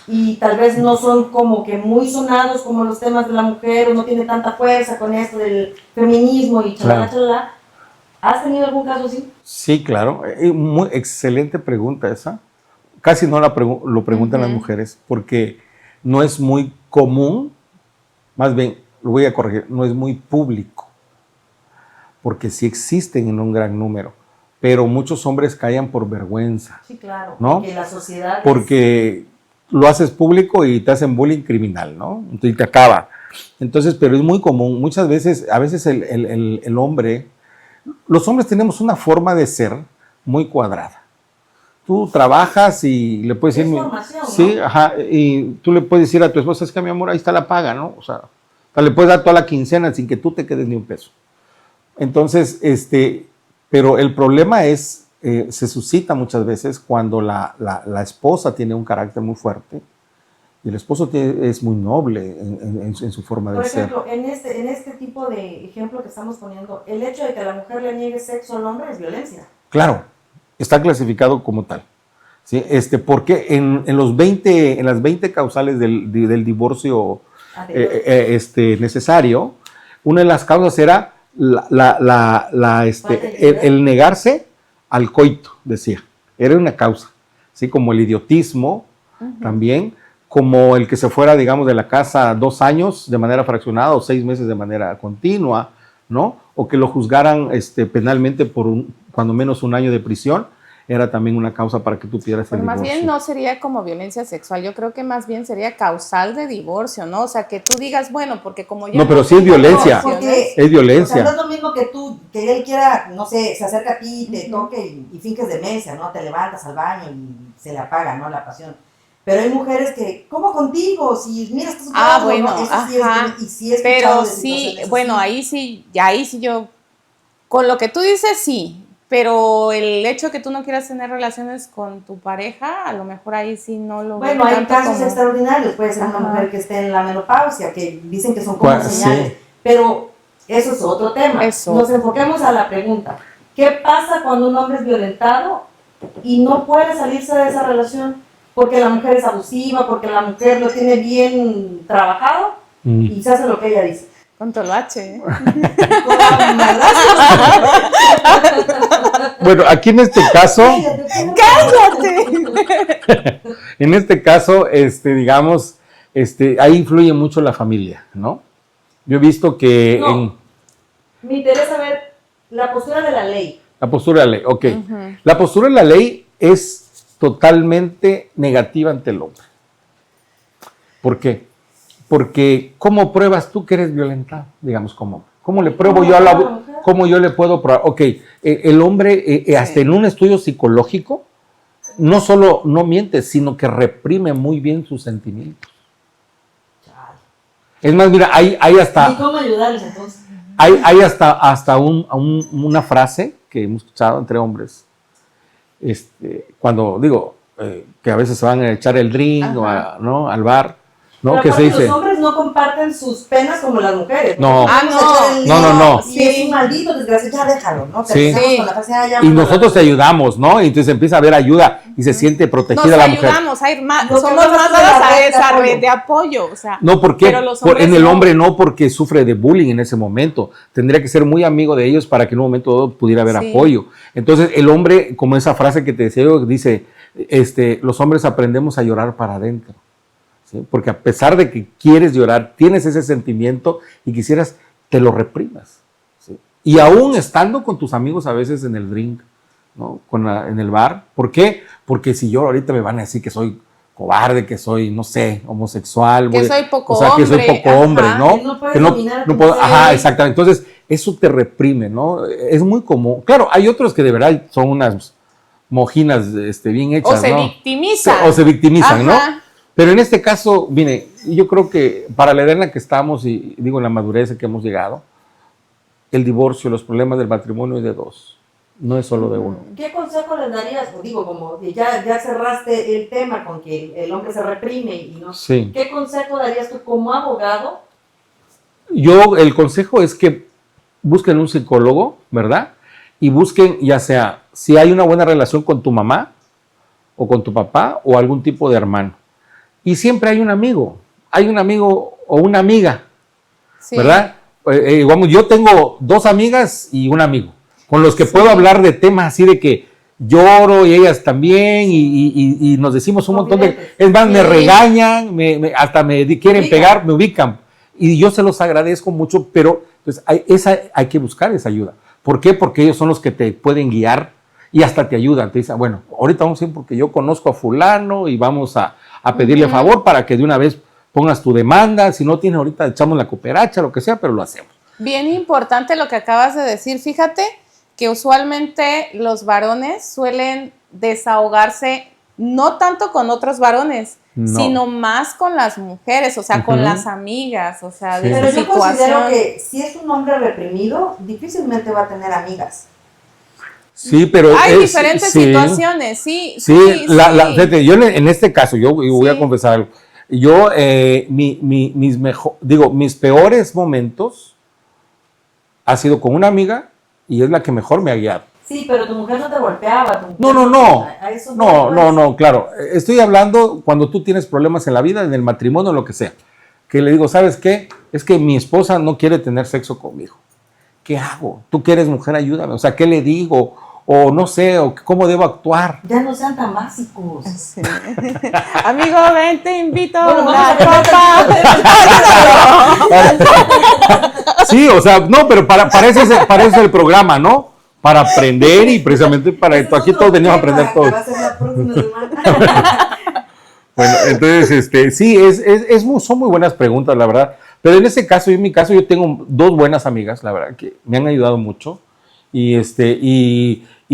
y tal vez no son como que muy sonados como los temas de la mujer o no tiene tanta fuerza con esto del feminismo y chalala, chalala. ¿Has tenido algún caso así? Sí, claro. Muy excelente pregunta esa. Casi no lo preguntan las mujeres porque no es muy común, más bien, lo voy a corregir, no es muy público, porque sí existen en un gran número, pero muchos hombres callan por vergüenza. Sí, claro, ¿no? porque la sociedad porque lo haces público y te hacen bullying criminal, ¿no? Y te acaba. Entonces, pero es muy común, muchas veces, a veces el hombre, los hombres tenemos una forma de ser muy cuadrada. Tú trabajas y le puedes decir... Sí, ¿no? Ajá, y tú le puedes decir a tu esposa, es que mi amor, ahí está la paga, ¿no? O sea, le puedes dar toda la quincena sin que tú te quedes ni un peso. Entonces, pero el problema es, se suscita muchas veces cuando la esposa tiene un carácter muy fuerte y el esposo es muy noble en su forma de ser. Por ejemplo, en este tipo de ejemplo que estamos poniendo, el hecho de que la mujer le niegue sexo al hombre es violencia. Claro, está clasificado como tal. ¿Sí? Porque en las 20 causales del divorcio necesario, una de las causas era el negarse al coito, decía. Era una causa, ¿sí? Como el idiotismo también, como el que se fuera, digamos, de la casa 2 años de manera fraccionada o 6 meses de manera continua, ¿no? O que lo juzgaran penalmente por cuando menos 1 año de prisión. era también una causa para que tú pidieras el Pero más divorcio. bien no sería como violencia sexual, yo creo que más bien sería causal de divorcio, ¿no? O sea, que tú digas, bueno, porque como ya... No, pero sí es violencia. Porque, Es violencia. o sea, no es lo mismo que tú, que él quiera, no sé, se acerca a ti, te toque y finges demencia, ¿no? Te levantas al baño y se le apaga, ¿no? La pasión. Pero hay mujeres que, ¿cómo contigo? Si mira, estás bueno, ¿no? Eso sí ajá. y sí he escuchado Pero de sí, situaciones bueno, así. ahí sí yo, con lo que tú dices, sí. Pero el hecho de que tú no quieras tener relaciones con tu pareja, a lo mejor ahí sí no lo veo Bueno, hay tanto casos como... extraordinarios, puede ser una Ajá. mujer que esté en la menopausia, que dicen que son como Sí. señales, pero eso es otro tema. Eso. Nos enfoquemos a la pregunta, ¿qué pasa cuando un hombre es violentado y no puede salirse de esa relación? Porque la mujer es abusiva, porque la mujer lo tiene bien trabajado y se hace lo que ella dice. Con Toloache, ¿eh? Con la maldad. Bueno, aquí en este caso, ¡Cállate! en este caso, digamos, ahí influye mucho la familia, ¿no? Yo he visto que No. en Me interesa ver la postura de la ley. la postura de la ley, ok. Ujú. La postura de la ley es totalmente negativa ante el hombre. ¿Por qué? Porque ¿cómo pruebas tú que eres violentado? Digamos, ¿cómo le pruebo yo a la mujer? ¿Cómo yo le puedo probar? Ok, el hombre, hasta en un estudio psicológico, no solo no miente, sino que reprime muy bien sus sentimientos. Es más, mira, hay ¿Y hasta, cómo ayudarles entonces? hay hasta una frase que hemos escuchado entre hombres, cuando digo que a veces se van a echar el drink o ¿no? al bar, ¿no? Pero Que se aparte, dice, los hombres no comparten sus penas como las mujeres. No. Ah, No. Y es un maldito desgraciado, ya déjalo, ¿no? Sí. Terminamos con la frase, ya, y vámonos. nosotros te ayudamos, ¿no? Y entonces empieza a haber ayuda y se siente protegida Nos la mujer. ayudamos a ir más, Lo que somos no más es la dadas a red de esa apoyo. red de apoyo, o sea. No, ¿por qué? Pero los hombres En el no. hombre no, porque sufre de bullying en ese momento. Tendría que ser muy amigo de ellos para que en un momento dado pudiera haber Sí. apoyo. Entonces, el hombre, como esa frase que te decía yo, dice, los hombres aprendemos a llorar para adentro. ¿Sí? Porque a pesar de que quieres llorar, tienes ese sentimiento y quisieras, te lo reprimas. ¿Sí? Y aún estando con tus amigos a veces en el drink, ¿no? En el bar. ¿Por qué? Porque si yo ahorita me van a decir que soy cobarde, que soy, no sé, homosexual. Que soy poco o sea, que soy hombre, poco hombre, ajá, ¿no? que no puedes Que no dominar tu puedo, ser. ajá, exactamente. Entonces, eso te reprime, ¿no? Es muy común. Claro, hay otros que de verdad son unas mojinas bien hechas, O se ¿no? victimizan. O se victimizan, Ajá. ¿no? Pero en este caso, mire, yo creo que para la edad en la que estamos y digo en la madurez en que hemos llegado, el divorcio, los problemas del matrimonio es de dos, no es solo de uno. ¿Qué consejo les darías? O digo, como que ya cerraste el tema con que el hombre se reprime y no. Sí. ¿Qué consejo darías tú como abogado? Yo, el consejo es que busquen un psicólogo, ¿verdad? Y busquen, ya sea, si hay una buena relación con tu mamá o con tu papá o algún tipo de hermano. Y siempre hay un amigo o una amiga, Sí. ¿verdad? Digamos, yo tengo 2 amigas y un amigo, con los que puedo hablar de temas así de que lloro y ellas también y nos decimos un montón de... Confidentes. Es más, me Sí. regañan, hasta me quieren ubican. pegar, me ubican. Y yo se los agradezco mucho, pero pues, hay que buscar esa ayuda. ¿Por qué? Porque ellos son los que te pueden guiar y hasta te ayudan. Te dicen, bueno, ahorita vamos a ir porque yo conozco a fulano y vamos a pedirle favor para que de una vez pongas tu demanda. Si no tienes ahorita, echamos la cooperacha, lo que sea, pero lo hacemos. Bien importante lo que acabas de decir. Fíjate que usualmente los varones suelen desahogarse no tanto con otros varones, No. sino más con las mujeres, o sea, con Ujú. las amigas, o sea, Sí. de Pero su yo considero situación. que si es un hombre reprimido, difícilmente va a tener amigas. Sí, pero Hay diferentes situaciones, sí. Sí, fíjate, yo en este caso, yo voy a Sí. confesar algo. Yo, mis peores momentos ha sido con una amiga y es la que mejor me ha guiado. Sí, pero tu mujer no te golpeaba. Tu mujer No. a eso voy, pues. No, claro. Estoy hablando cuando tú tienes problemas en la vida, en el matrimonio, lo que sea. Que le digo, ¿sabes qué? Es que mi esposa no quiere tener sexo conmigo. ¿Qué hago? Tú que eres mujer, ayúdame. O sea, ¿qué le digo? O no sé, o cómo debo actuar. Ya no sean tan básicos. Sí. Amigo, ven, te invito a Bueno, una vamos a copa. Sí, o sea, no, pero para eso es el programa, ¿no? para aprender y precisamente para esto. Aquí todos venimos a aprender todo. Va a ser la próxima semana. Bueno, entonces, sí, son muy buenas preguntas, la verdad. Pero en ese caso, en mi caso, yo tengo dos buenas amigas, la verdad, que me han ayudado mucho. Y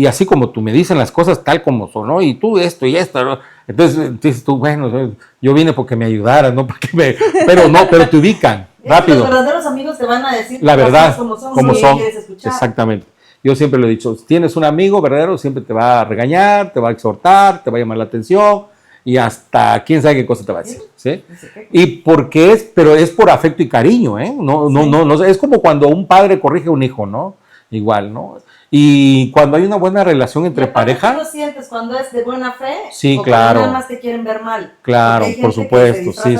así como tú me dicen las cosas tal como son, ¿no? Y tú esto y esto, ¿no? Entonces dices tú, bueno, yo vine porque me ayudaras, ¿no? Pero te ubican rápido. Los verdaderos amigos te van a decir la verdad, como son, como si son. quieres escuchar. Exactamente. Yo siempre lo he dicho, tienes un amigo verdadero, siempre te va a regañar, te va a exhortar, te va a llamar la atención y hasta quién sabe qué cosa te va a decir, ¿sí? Y pero es por afecto y cariño, ¿eh? No, es como cuando un padre corrige a un hijo, ¿no? Igual, ¿no? Y cuando hay una buena relación entre pareja. ¿Tú lo sientes cuando es de buena fe? Sí, o claro. Nada más te quieren ver mal. Claro, por supuesto, sí.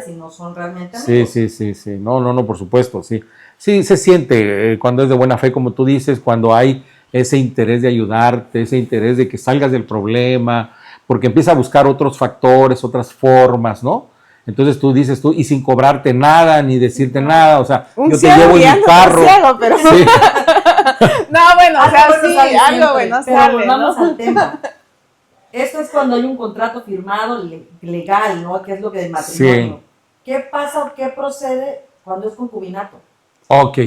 Y no son realmente amigos. Sí. No, por supuesto, sí. Sí, se siente cuando es de buena fe, como tú dices, cuando hay ese interés de ayudarte, ese interés de que salgas del problema, porque empieza a buscar otros factores, otras formas, ¿no? Entonces tú dices y sin cobrarte nada, ni decirte nada, o sea, yo te llevo en mi carro. Ciego, pero... sí. No, bueno, o sea, sí, algo bueno sale, pero vamos ¿no? al tema. Esto es cuando hay un contrato firmado legal, ¿no? Que es lo que del matrimonio. Sí. ¿Qué pasa o qué procede cuando es concubinato? Ok,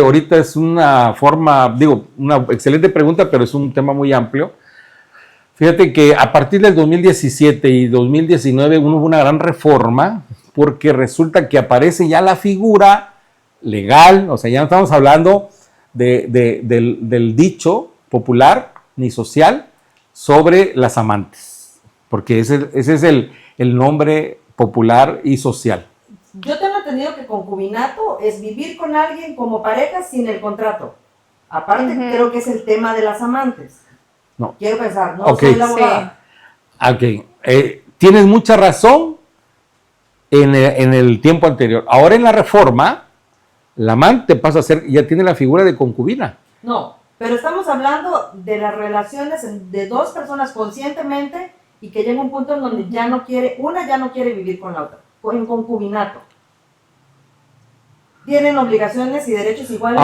ahorita es una forma, una excelente pregunta, pero es un tema muy amplio. Fíjate que a partir del 2017 y 2019 hubo una gran reforma porque resulta que aparece ya la figura legal, o sea, ya no estamos hablando del dicho popular ni social sobre las amantes, porque ese es el nombre popular y social. Yo tengo entendido que concubinato es vivir con alguien como pareja sin el contrato. Aparte, creo que es el tema de las amantes. No. Quiero pensar, no Okay. soy la abogada. Sí. Ok, tienes mucha razón en el tiempo anterior. Ahora en la reforma, la amante pasa a ser, ya tiene la figura de concubina. No, pero estamos hablando de las relaciones de dos personas conscientemente y que llega un punto en donde una ya no quiere vivir con la otra, en concubinato. Tienen obligaciones y derechos iguales.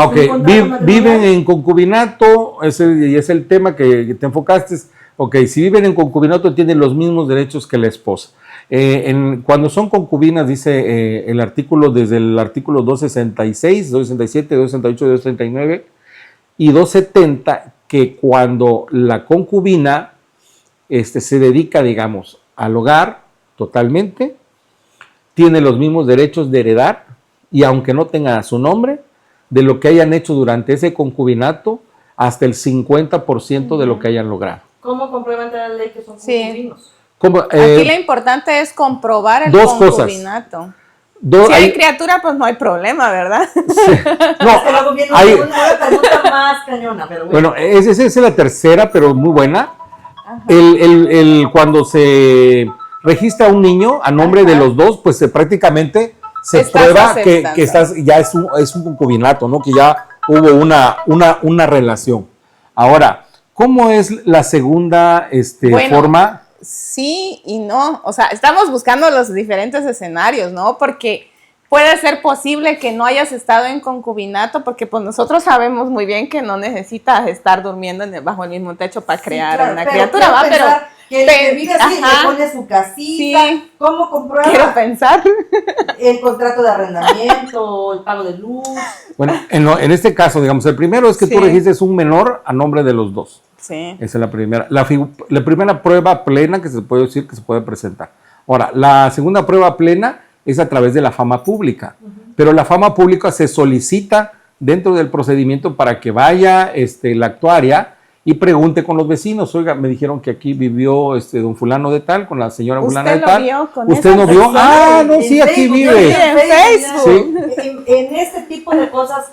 Viven en concubinato, y es el tema que te enfocaste. Ok, si viven en concubinato tienen los mismos derechos que la esposa. Cuando son concubinas, dice el artículo, desde el artículo 266, 267, 268, 239 y 270, que cuando la concubina se dedica, digamos, al hogar totalmente, tiene los mismos derechos de heredar, y aunque no tenga su nombre, de lo que hayan hecho durante ese concubinato, hasta el 50% de lo que hayan logrado. ¿Cómo comprueba ante la ley que son concubinos? Aquí lo importante es comprobar el concubinato. Si hay criatura, pues no hay problema, ¿verdad? Sí. No, hay una pregunta más cañona, pero bueno, esa es la tercera, pero muy buena. Cuando se registra un niño a nombre de los dos, pues prácticamente se prueba que ya es un concubinato, ¿no? Que ya hubo una relación. Ahora, ¿cómo es la segunda forma? Sí y no, o sea, estamos buscando los diferentes escenarios, ¿no? Porque puede ser posible que no hayas estado en concubinato, porque pues nosotros sabemos muy bien que no necesitas estar durmiendo bajo el mismo techo para crear una criatura, ¿va? Pero que el que vive así, le pone su casita, sí, ¿cómo comprueba? Quiero pensar. El contrato de arrendamiento, el pago de luz. Bueno, en este caso, digamos, el primero es que tú registres un menor a nombre de los dos. Sí. Esa es la primera. La primera prueba plena que se puede decir que se puede presentar. Ahora, la segunda prueba plena es a través de la fama pública. Pero la fama pública se solicita dentro del procedimiento para que vaya la actuaria y pregunte con los vecinos. Oiga, me dijeron que aquí vivió don fulano de tal, con la señora fulana de tal. ¿Usted no vio? Ah, no, sí, aquí vive. En Facebook. Sí. En este tipo de cosas,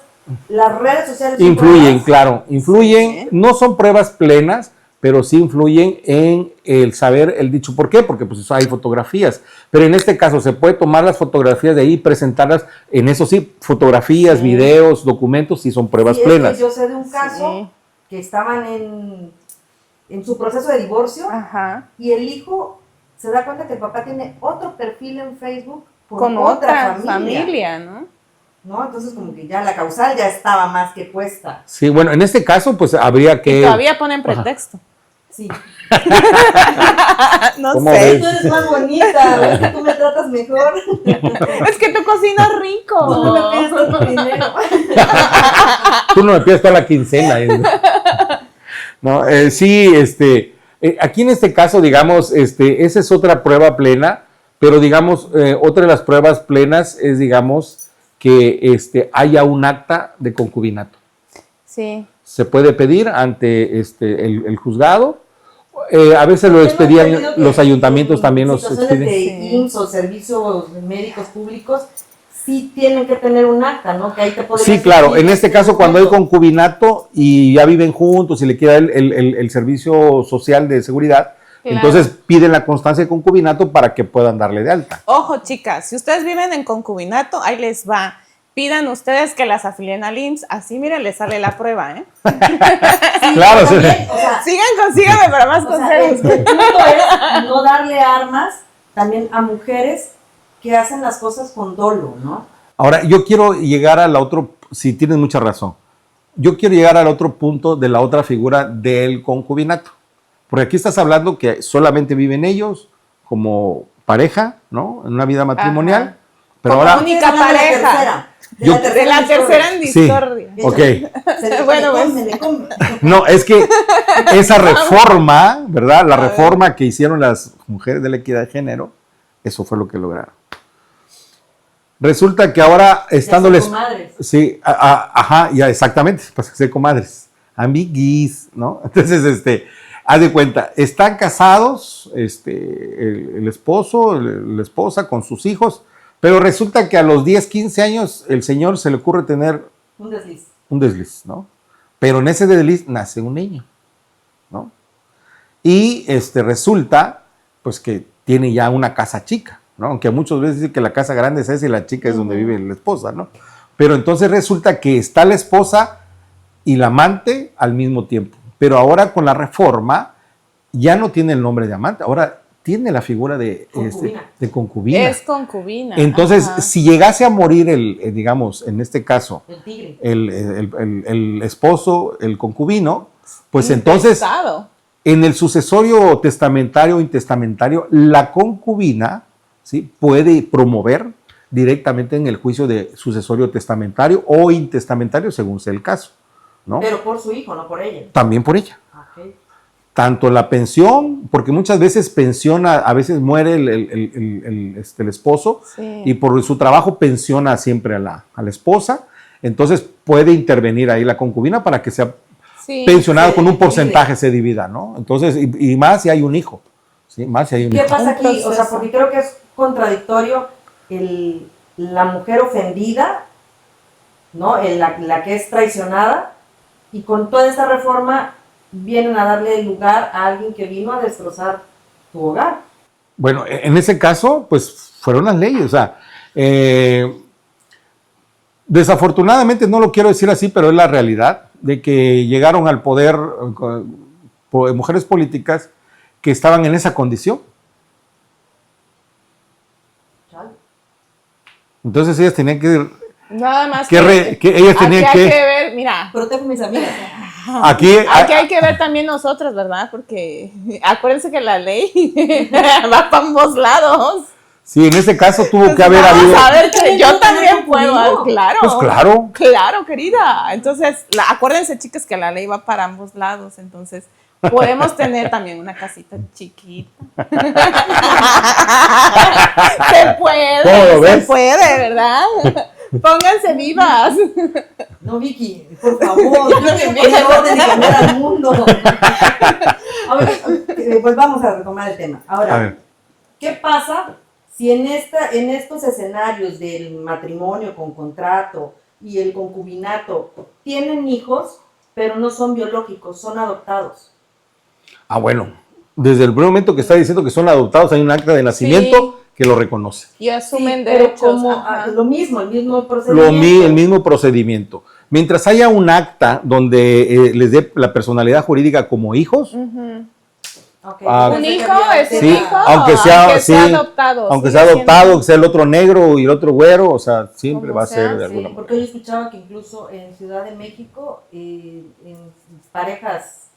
las redes sociales influyen, claro, influyen. No son pruebas plenas, pero sí influyen en el saber el dicho. ¿Por qué? Porque pues hay fotografías. Pero en este caso se puede tomar las fotografías de ahí y presentarlas, en eso sí, fotografías, videos, documentos, sí son pruebas plenas. Es que yo sé de un caso que estaban en su proceso de divorcio y el hijo se da cuenta que el papá tiene otro perfil en Facebook con otra familia, ¿no? ¿no? Entonces como que ya la causal ya estaba más que puesta. Sí, bueno, en este caso, pues habría que... Y todavía ponen pretexto. Sí. No ¿Cómo sé. ves? Tú eres más bonita, es que tú me tratas mejor. Es que tú cocinas rico. Tú no me pides tanto dinero. Tú no me pides toda la quincena. No, sí, aquí en este caso, digamos, esa es otra prueba plena, pero digamos, otra de las pruebas plenas es, digamos, que haya un acta de concubinato. Sí. Se puede pedir ante el juzgado. A veces lo expedían los ayuntamientos también los situaciones expiden. de IMSS o servicios médicos públicos sí tienen que tener un acta, ¿no? Que ahí te podrías Sí, claro. decir, En este caso, cuando hay documento. concubinato y ya viven juntos y le queda el servicio social de seguridad, Claro. entonces piden la constancia de concubinato para que puedan darle de alta. Ojo, chicas, si ustedes viven en concubinato, ahí les va. Pidan ustedes que las afilien al IMSS, así miren, les sale la prueba, ¿eh? Claro, También, o sea, Síganme para más o sea, el consejos. punto es no darle armas también a mujeres que hacen las cosas con dolo, ¿no? Ahora, yo quiero llegar al otro, si tienes mucha razón, yo quiero llegar al otro punto de la otra figura del concubinato. Porque aquí estás hablando que solamente viven ellos como pareja, ¿no? En una vida matrimonial. Ajá. Pero Como ahora, única pareja. De la tercera en Sí. discordia. ok. Bueno, pues. No, es que esa reforma, ¿verdad? La reforma que hicieron las mujeres de la equidad de género, eso fue lo que lograron. Resulta que ahora estándoles... Sí, ajá, ya exactamente, pues ser comadres, amiguis, ¿no? Entonces, haz de cuenta, están casados, el esposo, la esposa con sus hijos, pero resulta que a los 10, 15 años el señor se le ocurre tener un desliz, ¿no? Pero en ese desliz nace un niño, ¿no? Y resulta, pues que tiene ya una casa chica, ¿no? Aunque muchas veces dicen que la casa grande es esa y la chica es donde vive la esposa, ¿no? Pero entonces resulta que está la esposa y la amante al mismo tiempo. Pero ahora con la reforma ya no tiene el nombre de amante, ahora tiene la figura de concubina. Es concubina. Entonces, Ajá. si llegase a morir digamos, en este caso, El tigre. el esposo, el concubino, pues entonces, Intestado. en el sucesorio testamentario o intestamentario, la concubina, ¿sí?, puede promover directamente en el juicio de sucesorio testamentario o intestamentario, según sea el caso, ¿no? Pero por su hijo, no por ella. También por ella. Okay. Tanto la pensión, porque muchas veces pensiona, a veces muere el esposo, Sí. y por su trabajo pensiona siempre a la esposa, entonces puede intervenir ahí la concubina para que sea Sí. pensionado se con un divide. porcentaje, se divida, ¿no? Entonces, y más si hay un hijo, ¿sí? Más si hay un ¿Qué hijo. pasa aquí? O sea, proceso. porque creo que es contradictorio la mujer ofendida, ¿no? La que es traicionada, y con toda esta reforma vienen a darle lugar a alguien que vino a destrozar tu hogar. Bueno, en ese caso, pues fueron las leyes, o sea, desafortunadamente no lo quiero decir así, pero es la realidad de que llegaron al poder mujeres políticas que estaban en esa condición. Chale. Entonces ellas tenían que... Nada más que ellas tenían aquí hay que... que ver, mira, Protejo a mis amigas. Aquí hay que ver también nosotras, ¿verdad? Porque acuérdense que la ley va para ambos lados. sí, en ese caso tuvo que haber Vamos habido... a ver que ¿Tiene yo que también tener puedo, concubino? claro. Pues claro. Claro, querida. Entonces, acuérdense, chicas, que la ley va para ambos lados. Entonces, podemos tener también una casita chiquita. ¿Cómo lo ves? Se puede, ¿verdad? Pónganse vivas. No, Vicky, por favor, yo quiero poner orden y cambiar al mundo. A ver, pues vamos a retomar el tema. A Ahora, ver. ¿qué pasa si en estos escenarios del matrimonio con contrato y el concubinato tienen hijos, pero no son biológicos, son adoptados? Ah, bueno, desde el primer momento que está diciendo que son adoptados hay un acta de nacimiento que lo reconoce. Y asumen Sí, pero derechos. como ajá. lo mismo, el mismo procedimiento. El mismo procedimiento. Mientras haya un acta donde les dé la personalidad jurídica como hijos, Ujú. Ok, Ah, Un pensé que hijo había es un Sí, hijo, aunque sea, sí, adoptado. aunque sigue sea siendo- adoptado, que sea el otro negro y el otro güero, o sea, siempre Como va a ser sea, de sí, alguna Sí, manera. porque yo escuchaba que incluso en Ciudad de México, en parejas,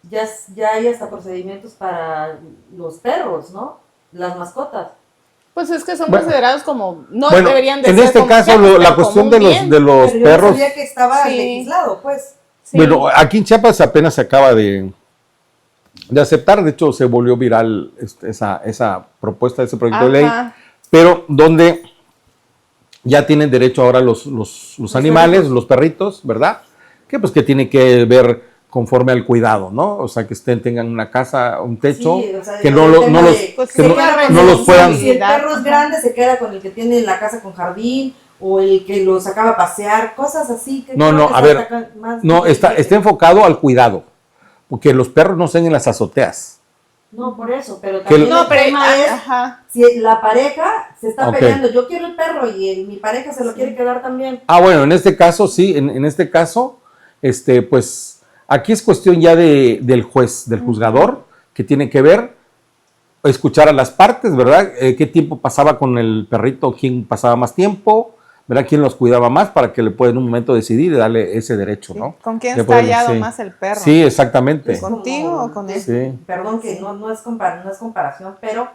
ya hay hasta procedimientos para los perros, ¿no? Las mascotas. Pues es que son Bueno, considerados como, no Bueno, deberían de en ser este como caso objetos, la pero como cuestión un de bien. de los Pero yo perros, no sabía que estaba Sí. legislado, pues. Sí. bueno, aquí en Chiapas apenas se acaba de aceptar, de hecho se volvió viral esa propuesta, ese proyecto de ley, Ajá. pero donde ya tienen derecho ahora los animales, perritos. los perritos, ¿verdad? Que pues que tiene que ver conforme al cuidado, ¿no? O sea, que tengan una casa, un techo, Sí, o sea, que el no tema los, de- Pues que se no, queda con no el- los puedan... Si el perro es Ajá. grande, se queda con el que tiene la casa con jardín o el que lo sacaba a pasear, cosas así. Que No, creo no, que a está ver, atacando más no, está difícil. enfocado al cuidado, porque los perros no están en las azoteas. No, por eso, pero Que también lo- No, el pero tema es ajá. si la pareja se está Ok. peleando, yo quiero el perro y mi pareja se lo quiere quedar también. Ah, bueno, en este caso, sí, en este caso, pues aquí es cuestión ya del juez, del juzgador, que tiene que ver, escuchar a las partes, ¿verdad? ¿Qué tiempo pasaba con el perrito? ¿Quién pasaba más tiempo? ¿Verdad? ¿Quién los cuidaba más para que le pueda en un momento decidir y darle ese derecho, Sí. ¿no? ¿Con quién De está poder- hallado sí. más el perro? Sí, exactamente. Es como- ¿Contigo o con él? Sí. Perdón que no es comparación, pero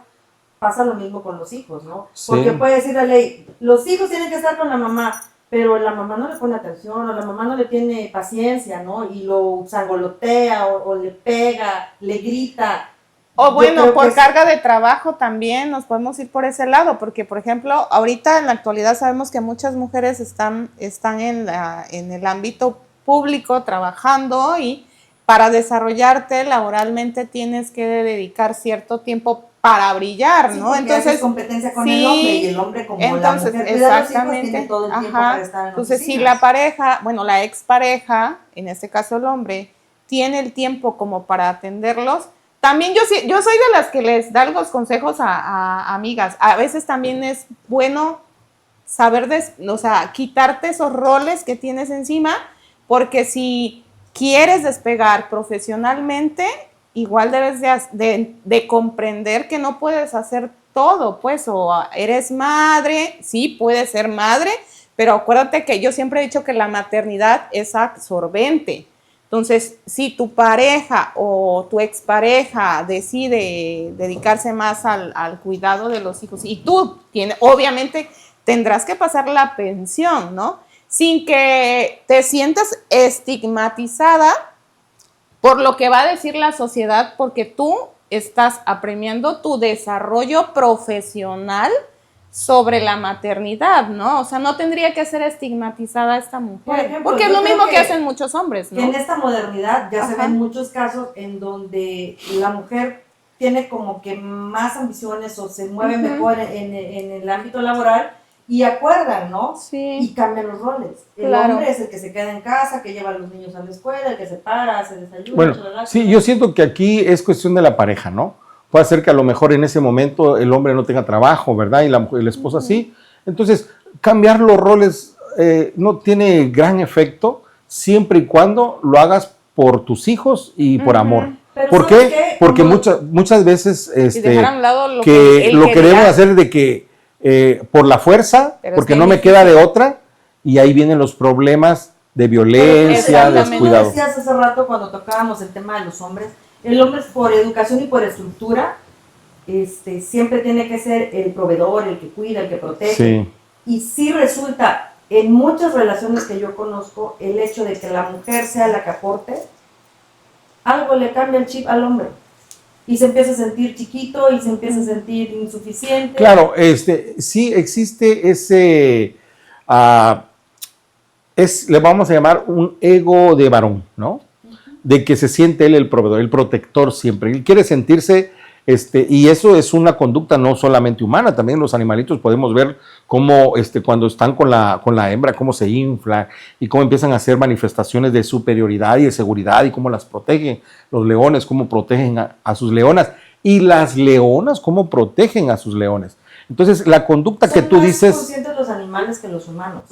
pasa lo mismo con los hijos, ¿no? Sí. Porque puede decir la ley, los hijos tienen que estar con la mamá, pero la mamá no le pone atención, o la mamá no le tiene paciencia, ¿no? Y lo sangolotea, o le pega, le grita. O Yo bueno, creo por que carga de trabajo también nos podemos ir por ese lado, porque por ejemplo, ahorita en la actualidad sabemos que muchas mujeres están en el ámbito público trabajando y para desarrollarte laboralmente tienes que dedicar cierto tiempo para brillar, sí, ¿no? porque haces Entonces, competencia con sí, el hombre, y el hombre como la entonces, mujer cuida a los hijos, exactamente, tiene todo el tiempo ajá. para estar en Entonces, si oficinas. la pareja, bueno, la expareja, en este caso el hombre, tiene el tiempo como para atenderlos. También yo soy de las que les da los consejos a amigas. A veces también es bueno saber, o sea, quitarte esos roles que tienes encima, porque si quieres despegar profesionalmente, igual debes de comprender que no puedes hacer todo, pues, o eres madre, sí, puedes ser madre, pero acuérdate que yo siempre he dicho que la maternidad es absorbente. Entonces, si tu pareja o tu expareja decide dedicarse más al cuidado de los hijos y tú obviamente tendrás que pasar la pensión, ¿no? Sin que te sientas estigmatizada por lo que va a decir la sociedad, porque tú estás apremiando tu desarrollo profesional sobre la maternidad, ¿no? O sea, no tendría que ser estigmatizada esta mujer. Por ejemplo, porque es yo lo creo mismo que que- hacen muchos hombres, Que en ¿no? esta modernidad ya se Ajá. ven muchos casos en donde la mujer tiene como que más ambiciones o se mueve Ujú. mejor en el ámbito laboral y acuerdan, ¿no? Y Sí. cambian los roles. El Claro. hombre es el que se queda en casa, que lleva a los niños a la escuela, el que se para, hace desayuno. Bueno, chalala, sí, chalala. yo siento que aquí es cuestión de la pareja, ¿no? Puede ser que a lo mejor en ese momento el hombre no tenga trabajo, ¿verdad? Y la esposa sí. Entonces, cambiar los roles no tiene gran efecto siempre y cuando lo hagas por tus hijos y por amor. Pero ¿Por ¿sabes qué? qué? Porque Como- muchas veces Y dejar a un lado lo que él lo queremos dirá. hacer de que por la fuerza, Pero es porque bien no me difícil. queda de otra, y ahí vienen los problemas de violencia, Exactamente. descuidado. Tú decías hace rato cuando tocábamos el tema de los hombres, el hombre por educación y por estructura, siempre tiene que ser el proveedor, el que cuida, el que protege. Sí. Y sí resulta, en muchas relaciones que yo conozco, el hecho de que la mujer sea la que aporte, algo le cambia el chip al hombre. Y se empieza a sentir chiquito y se empieza a sentir insuficiente. Claro, sí existe ese, le vamos a llamar un ego de varón, ¿no? De que se siente él el proveedor, el protector siempre. Él quiere sentirse, y eso es una conducta no solamente humana, también los animalitos podemos ver cómo cuando están con la hembra, cómo se infla y cómo empiezan a hacer manifestaciones de superioridad y de seguridad y cómo las protegen. Los leones, cómo protegen a sus leonas, y las leonas, cómo protegen a sus leones. Entonces, la conducta que tú dices... Son más conscientes los animales que los humanos.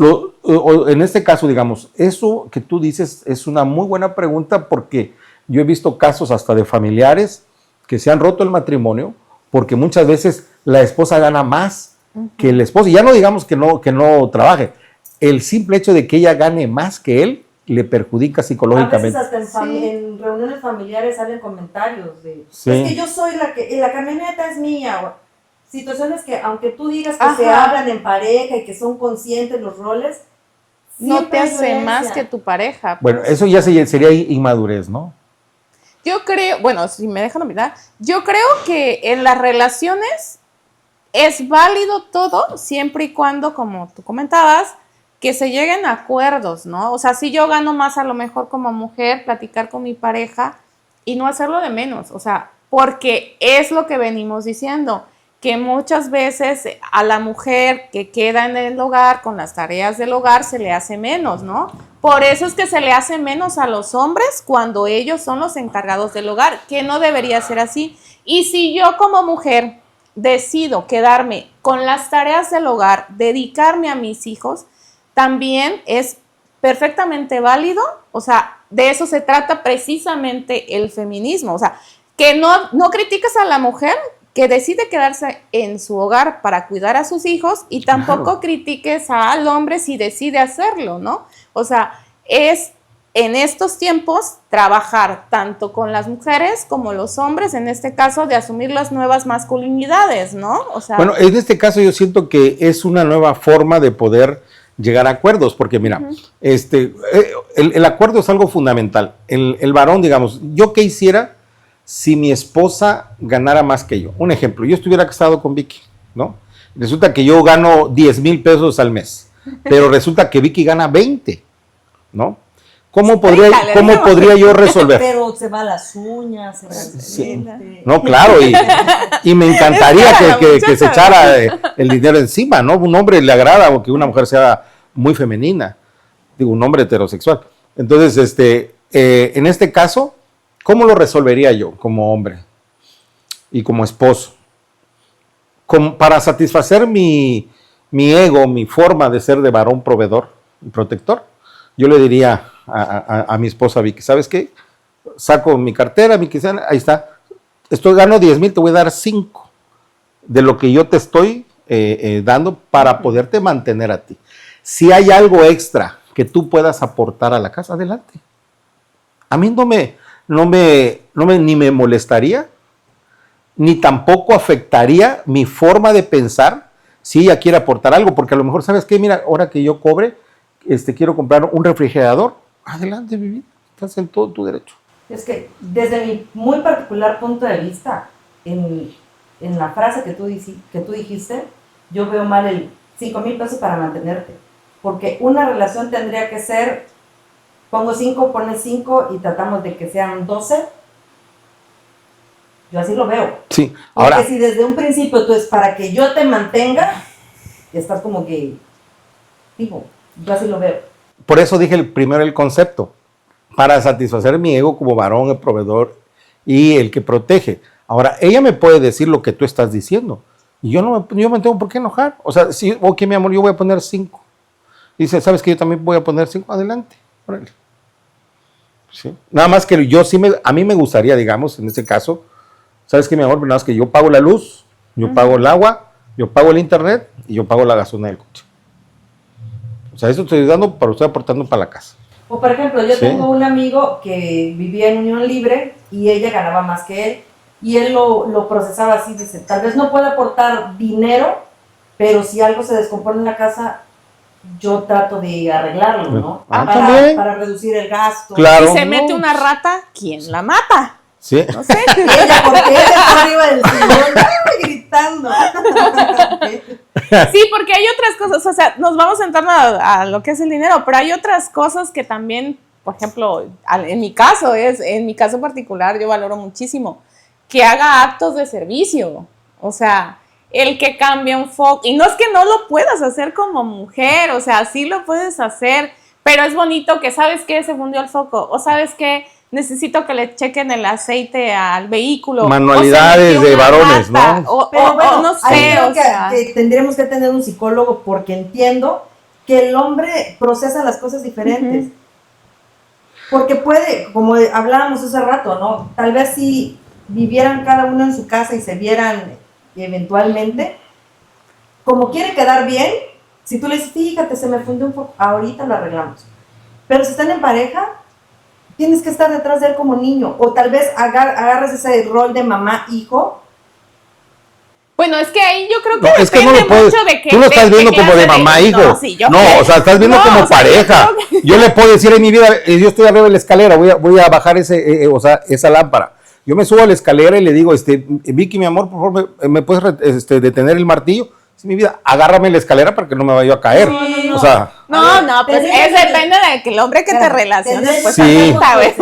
En este caso, digamos, eso que tú dices es una muy buena pregunta, porque yo he visto casos hasta de familiares que se han roto el matrimonio porque muchas veces la esposa gana más que el esposo. Y ya no digamos que no trabaje. El simple hecho de que ella gane más que él le perjudica psicológicamente. A veces hasta en reuniones familiares salen comentarios de, Sí. es que yo soy la camioneta es mía. O situaciones que aunque tú digas que Ajá. se hablan en pareja y que son conscientes los roles, No siempre te hay hace violencia. más que tu pareja. Bueno, pues. eso ya sería inmadurez, ¿no? Yo creo, bueno, si me dejan opinar, yo creo que en las relaciones es válido todo siempre y cuando, como tú comentabas, que se lleguen a acuerdos, ¿no? O sea, si yo gano más a lo mejor como mujer, platicar con mi pareja y no hacerlo de menos, o sea, porque es lo que venimos diciendo, que muchas veces a la mujer que queda en el hogar con las tareas del hogar se le hace menos, ¿no? Por eso es que se le hace menos a los hombres cuando ellos son los encargados del hogar, que no debería ser así. Y si yo como mujer decido quedarme con las tareas del hogar, dedicarme a mis hijos, también es perfectamente válido, o sea, de eso se trata precisamente el feminismo, o sea, que no criticas a la mujer que decide quedarse en su hogar para cuidar a sus hijos y tampoco Claro. critiques al hombre si decide hacerlo, ¿no? O sea, es en estos tiempos trabajar tanto con las mujeres como los hombres, en este caso de asumir las nuevas masculinidades, ¿no? O sea, Bueno, en este caso yo siento que es una nueva forma de poder llegar a acuerdos, porque mira, el acuerdo es algo fundamental. El varón, digamos, ¿yo qué hiciera si mi esposa ganara más que yo? Un ejemplo, yo estuviera casado con Vicky, ¿no? Resulta que yo gano 10,000 pesos al mes, pero resulta que Vicky gana 20, ¿no? ¿Cómo podría yo resolver? Pero se va a las uñas, se va Sí. al No, claro, y me encantaría que se echara el dinero encima, ¿no? Un hombre le agrada que una mujer sea muy femenina, digo, un hombre heterosexual. Entonces, en este caso, ¿cómo lo resolvería yo como hombre y como esposo? Para satisfacer mi ego, mi forma de ser de varón proveedor y protector, yo le diría a mi esposa Vicky, ¿sabes qué? Saco mi cartera, mi quincena, ahí está. Gano 10,000, te voy a dar 5 de lo que yo te estoy dando para poderte mantener a ti. Si hay algo extra que tú puedas aportar a la casa, adelante. A mí ni me molestaría, ni tampoco afectaría mi forma de pensar si ella quiere aportar algo, porque a lo mejor, ¿sabes qué? Mira, ahora que yo cobre, quiero comprar un refrigerador. Adelante, mi vida, estás en todo tu derecho. Es que desde mi muy particular punto de vista, en la frase que tú dijiste, yo veo mal el 5,000 pesos para mantenerte. Porque una relación tendría que ser, pongo 5, pones 5 y tratamos de que sean 12. Yo así lo veo. Sí, Porque ahora, si desde un principio tú es para que yo te mantenga, estás como que, digo, yo así lo veo. por eso dije primero el concepto, para satisfacer mi ego como varón, el proveedor y el que protege. Ahora, ella me puede decir lo que tú estás diciendo y yo me tengo por qué enojar. O sea, si, ok, mi amor, yo voy a poner 5. Dice, ¿sabes que yo también voy a poner 5? Adelante, órale. Sí. Nada más que a mí me gustaría, digamos, en este caso, ¿sabes qué, mi amor? Nada más que yo pago la luz, yo pago el agua, yo pago el internet y yo pago la gasolina del coche. O sea, eso estoy dando para usted aportando para la casa. O por ejemplo, yo Sí. tengo un amigo que vivía en unión libre y ella ganaba más que él. Y él lo procesaba así, dice, tal vez no pueda aportar dinero, pero si algo se descompone en la casa, yo trato de arreglarlo, ¿no? También. Para reducir el gasto. Claro. si se mete una rata, ¿quién la mata? Sí. No sé. Ella, porque ella está arriba del sillón, gritando. Sí, porque hay otras cosas, o sea, nos vamos entrando a lo que es el dinero, pero hay otras cosas que también, por ejemplo, en mi caso particular, yo valoro muchísimo que haga actos de servicio, o sea, el que cambie un foco, y no es que no lo puedas hacer como mujer, o sea, sí lo puedes hacer, pero es bonito que, ¿sabes qué? Se fundió el foco, o ¿sabes qué? Necesito que le chequen el aceite al vehículo. Manualidades o se metió de una varones, rata, ¿no? Pero bueno, no ahí sé, creo o sea. que tendríamos que tener un psicólogo porque entiendo que el hombre procesa las cosas diferentes. Porque puede, como hablábamos hace rato, ¿no? Tal vez sí vivieran cada uno en su casa y se vieran eventualmente, como quiere quedar bien, si tú le dices, fíjate, se me fundió un poco, ahorita lo arreglamos. Pero si están en pareja, tienes que estar detrás de él como niño, o tal vez agarras ese rol de mamá-hijo. Bueno, es que ahí yo creo que No, es que no depende lo puedes, mucho de que... tú lo estás viendo como de mamá, hijo. No, sí, yo no, creo. o sea, estás viendo No, como o sea, pareja. yo creo que- Yo le puedo decir en mi vida, yo estoy arriba de la escalera, voy a bajar o sea, esa lámpara. Yo me subo a la escalera y le digo, Vicky, mi amor, por favor, ¿me puedes detener el martillo? Sí, mi vida, agárrame la escalera para que no me vaya a caer. No. O sea, No, no, pues tendría es que- depende de que el hombre que te relaciones, pues Sí. acepta, güey.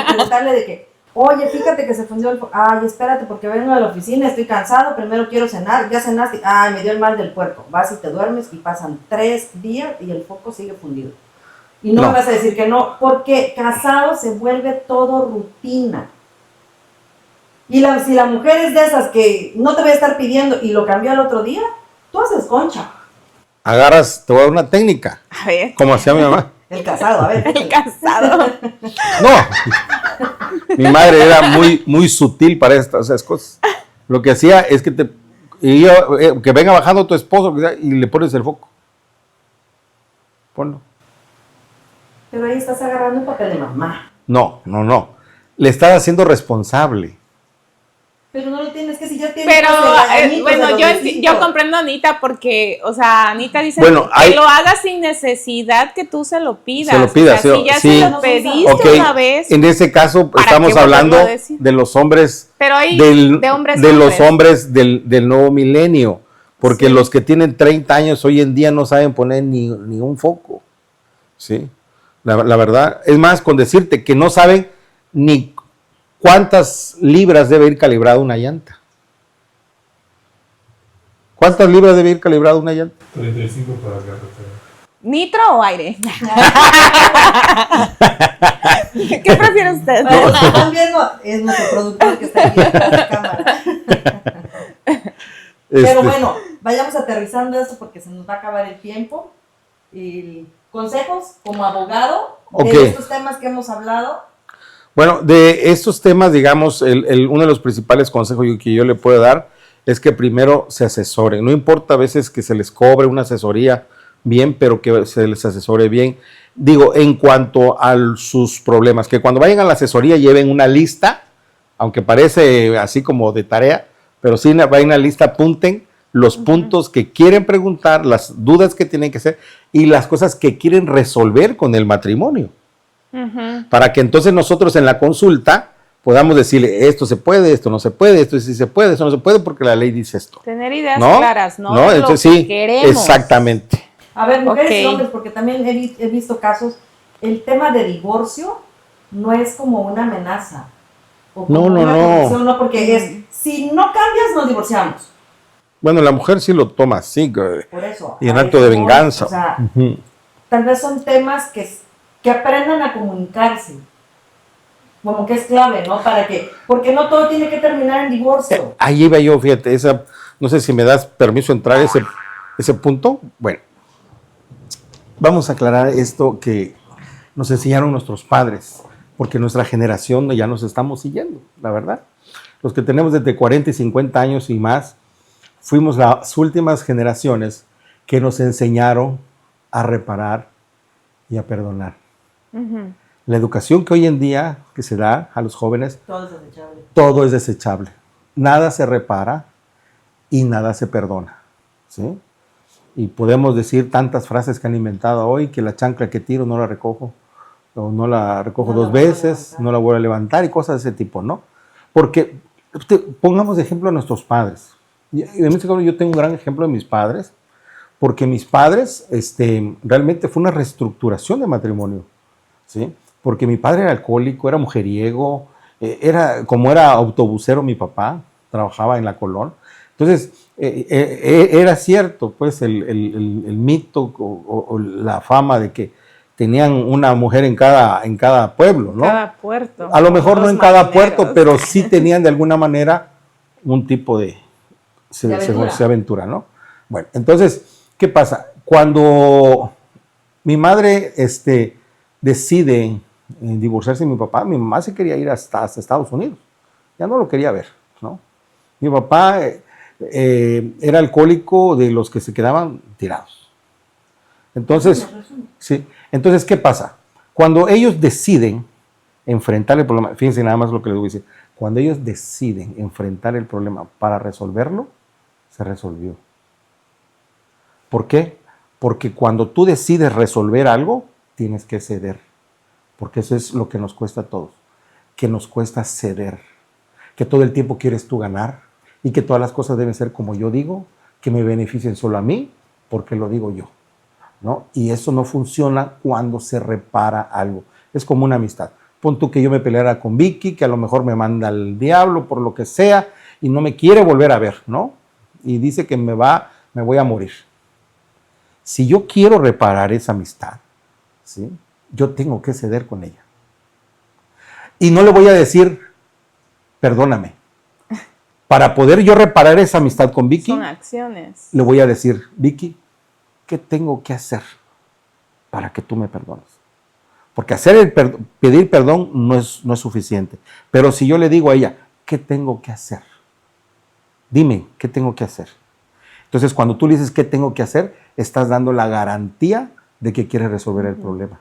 Preguntarle de que, oye, fíjate que se fundió el puerco. Ay, espérate, porque vengo de la oficina, estoy cansado, primero quiero cenar, ya cenaste. Ay, me dio el mal del puerco. Vas y te duermes y pasan 3 días y el foco sigue fundido. Y no No. me vas a decir que no, porque casado se vuelve todo rutina. Y si la mujer es de esas que no te voy a estar pidiendo y lo cambió al otro día, tú haces concha. agarras, te voy a dar una técnica, A ver, como hacía mi mamá. El casado, a ver. el casado. No, mi madre era muy sutil para esas cosas. Lo que hacía es que que venga bajando tu esposo y le pones el foco. Ponlo. Pero ahí estás agarrando un papel de mamá. No. Le estás haciendo responsable. Pero no lo tienes, que si ya tienes. Pero, 12 añitos bueno, de los yo viejitos. comprendo a Anita porque, o sea, Anita dice Bueno, que lo hagas sin necesidad que tú se lo pidas. Se lo pidas, o sea, si ya sí. se lo pediste Ok, una vez, en ese caso ¿para estamos qué volverlo hablando a decir? de los hombres, pero hay de hombres de los hombres. hombres del nuevo milenio, porque Sí. los que tienen 30 años hoy en día no saben poner ni un foco, ¿sí? La verdad, es más, con decirte que no saben ni cuántas libras debe ir calibrada una llanta. ¿Cuántas libras debe ir calibrada una llanta? 35 para carretera. ¿Nitro o aire? ¿Qué prefiere usted? Bueno, lo que están viendo es nuestro productor que está aquí en la cámara. Pero bueno, vayamos aterrizando esto porque se nos va a acabar el tiempo. Y consejos como abogado Ok. de estos temas que hemos hablado. Bueno, de estos temas, digamos, uno de los principales consejos que yo le puedo dar es que primero se asesoren. No importa a veces que se les cobre una asesoría bien, pero que se les asesore bien. Digo, en cuanto a sus problemas, que cuando vayan a la asesoría lleven una lista, aunque parece así como de tarea, pero sí vayan a la lista, apunten los puntos que quieren preguntar, las dudas que tienen que hacer y las cosas que quieren resolver con el matrimonio. Para que entonces nosotros en la consulta podamos decirle, esto se puede, esto no se puede, esto sí se puede, esto no se puede porque la ley dice esto. Tener ideas ¿No? claras, ¿no? ¿No? De lo Entonces que sí, queremos. exactamente. A ver, mujeres y Ok. hombres, porque también he visto casos, el tema de divorcio no es como una amenaza. O como No, una no. condición, no, porque es, si no cambias, nos divorciamos. Bueno, la mujer sí lo toma así, Por eso. y en a acto de eso voy. venganza. O sea, Ujú. tal vez son temas que aprendan a comunicarse. Como que es clave, ¿no? Porque no todo tiene que terminar en divorcio. Ahí iba yo, fíjate, no sé si me das permiso de entrar a ese punto. Bueno, vamos a aclarar esto que nos enseñaron nuestros padres, porque nuestra generación ya nos estamos siguiendo, la verdad. Los que tenemos desde 40 y 50 años y más, fuimos las últimas generaciones que nos enseñaron a reparar y a perdonar. La educación que hoy en día que se da a los jóvenes, Todo es desechable. todo es desechable. Nada se repara y nada se perdona, ¿sí? Y podemos decir tantas frases que han inventado hoy, que la chancla que tiro no la recojo, o no la recojo No la dos vuelvo a veces, levantar. no la vuelvo a levantar y cosas de ese tipo, ¿no? Porque pongamos de ejemplo a nuestros padres. Y en este caso yo tengo un gran ejemplo de mis padres, porque mis padres realmente fue una reestructuración de matrimonio, ¿sí? Porque mi padre era alcohólico, era mujeriego, como era autobusero mi papá, trabajaba en la Colón. Entonces, era cierto, pues, el mito o la fama de que tenían una mujer en cada pueblo, ¿no? Cada puerto. A lo mejor no Los en cada marineros. puerto, pero sí tenían de alguna manera un tipo de aventura. aventura, ¿no? Bueno, entonces, ¿qué pasa? Cuando mi madre decide divorciarse de mi papá, mi mamá se quería ir hasta Estados Unidos. ya no lo quería ver, ¿no? Mi papá era alcohólico de los que se quedaban tirados. Entonces, sí, entonces, ¿qué pasa? Cuando ellos deciden enfrentar el problema, fíjense nada más lo que les voy a decir, cuando ellos deciden enfrentar el problema para resolverlo, se resolvió. ¿Por qué? Porque cuando tú decides resolver algo, tienes que ceder. Porque eso es lo que nos cuesta a todos. Que nos cuesta ceder. Que todo el tiempo quieres tú ganar y que todas las cosas deben ser como yo digo, que me beneficien solo a mí, porque lo digo yo, ¿no? Y eso no funciona cuando se repara algo. Es como una amistad. Pon tú que yo me peleara con Vicky, que a lo mejor me manda al diablo por lo que sea y no me quiere volver a ver, ¿no? Y dice que me voy a morir. Si yo quiero reparar esa amistad, ¿sí? Yo tengo que ceder con ella. Y no le voy a decir, perdóname. Para poder yo reparar esa amistad con Vicky, Son acciones. le voy a decir, Vicky, ¿qué tengo que hacer para que tú me perdones? Porque pedir perdón no es suficiente. Pero si yo le digo a ella, ¿qué tengo que hacer? Dime, ¿qué tengo que hacer? Entonces, cuando tú le dices qué tengo que hacer, estás dando la garantía de que quieres resolver el problema.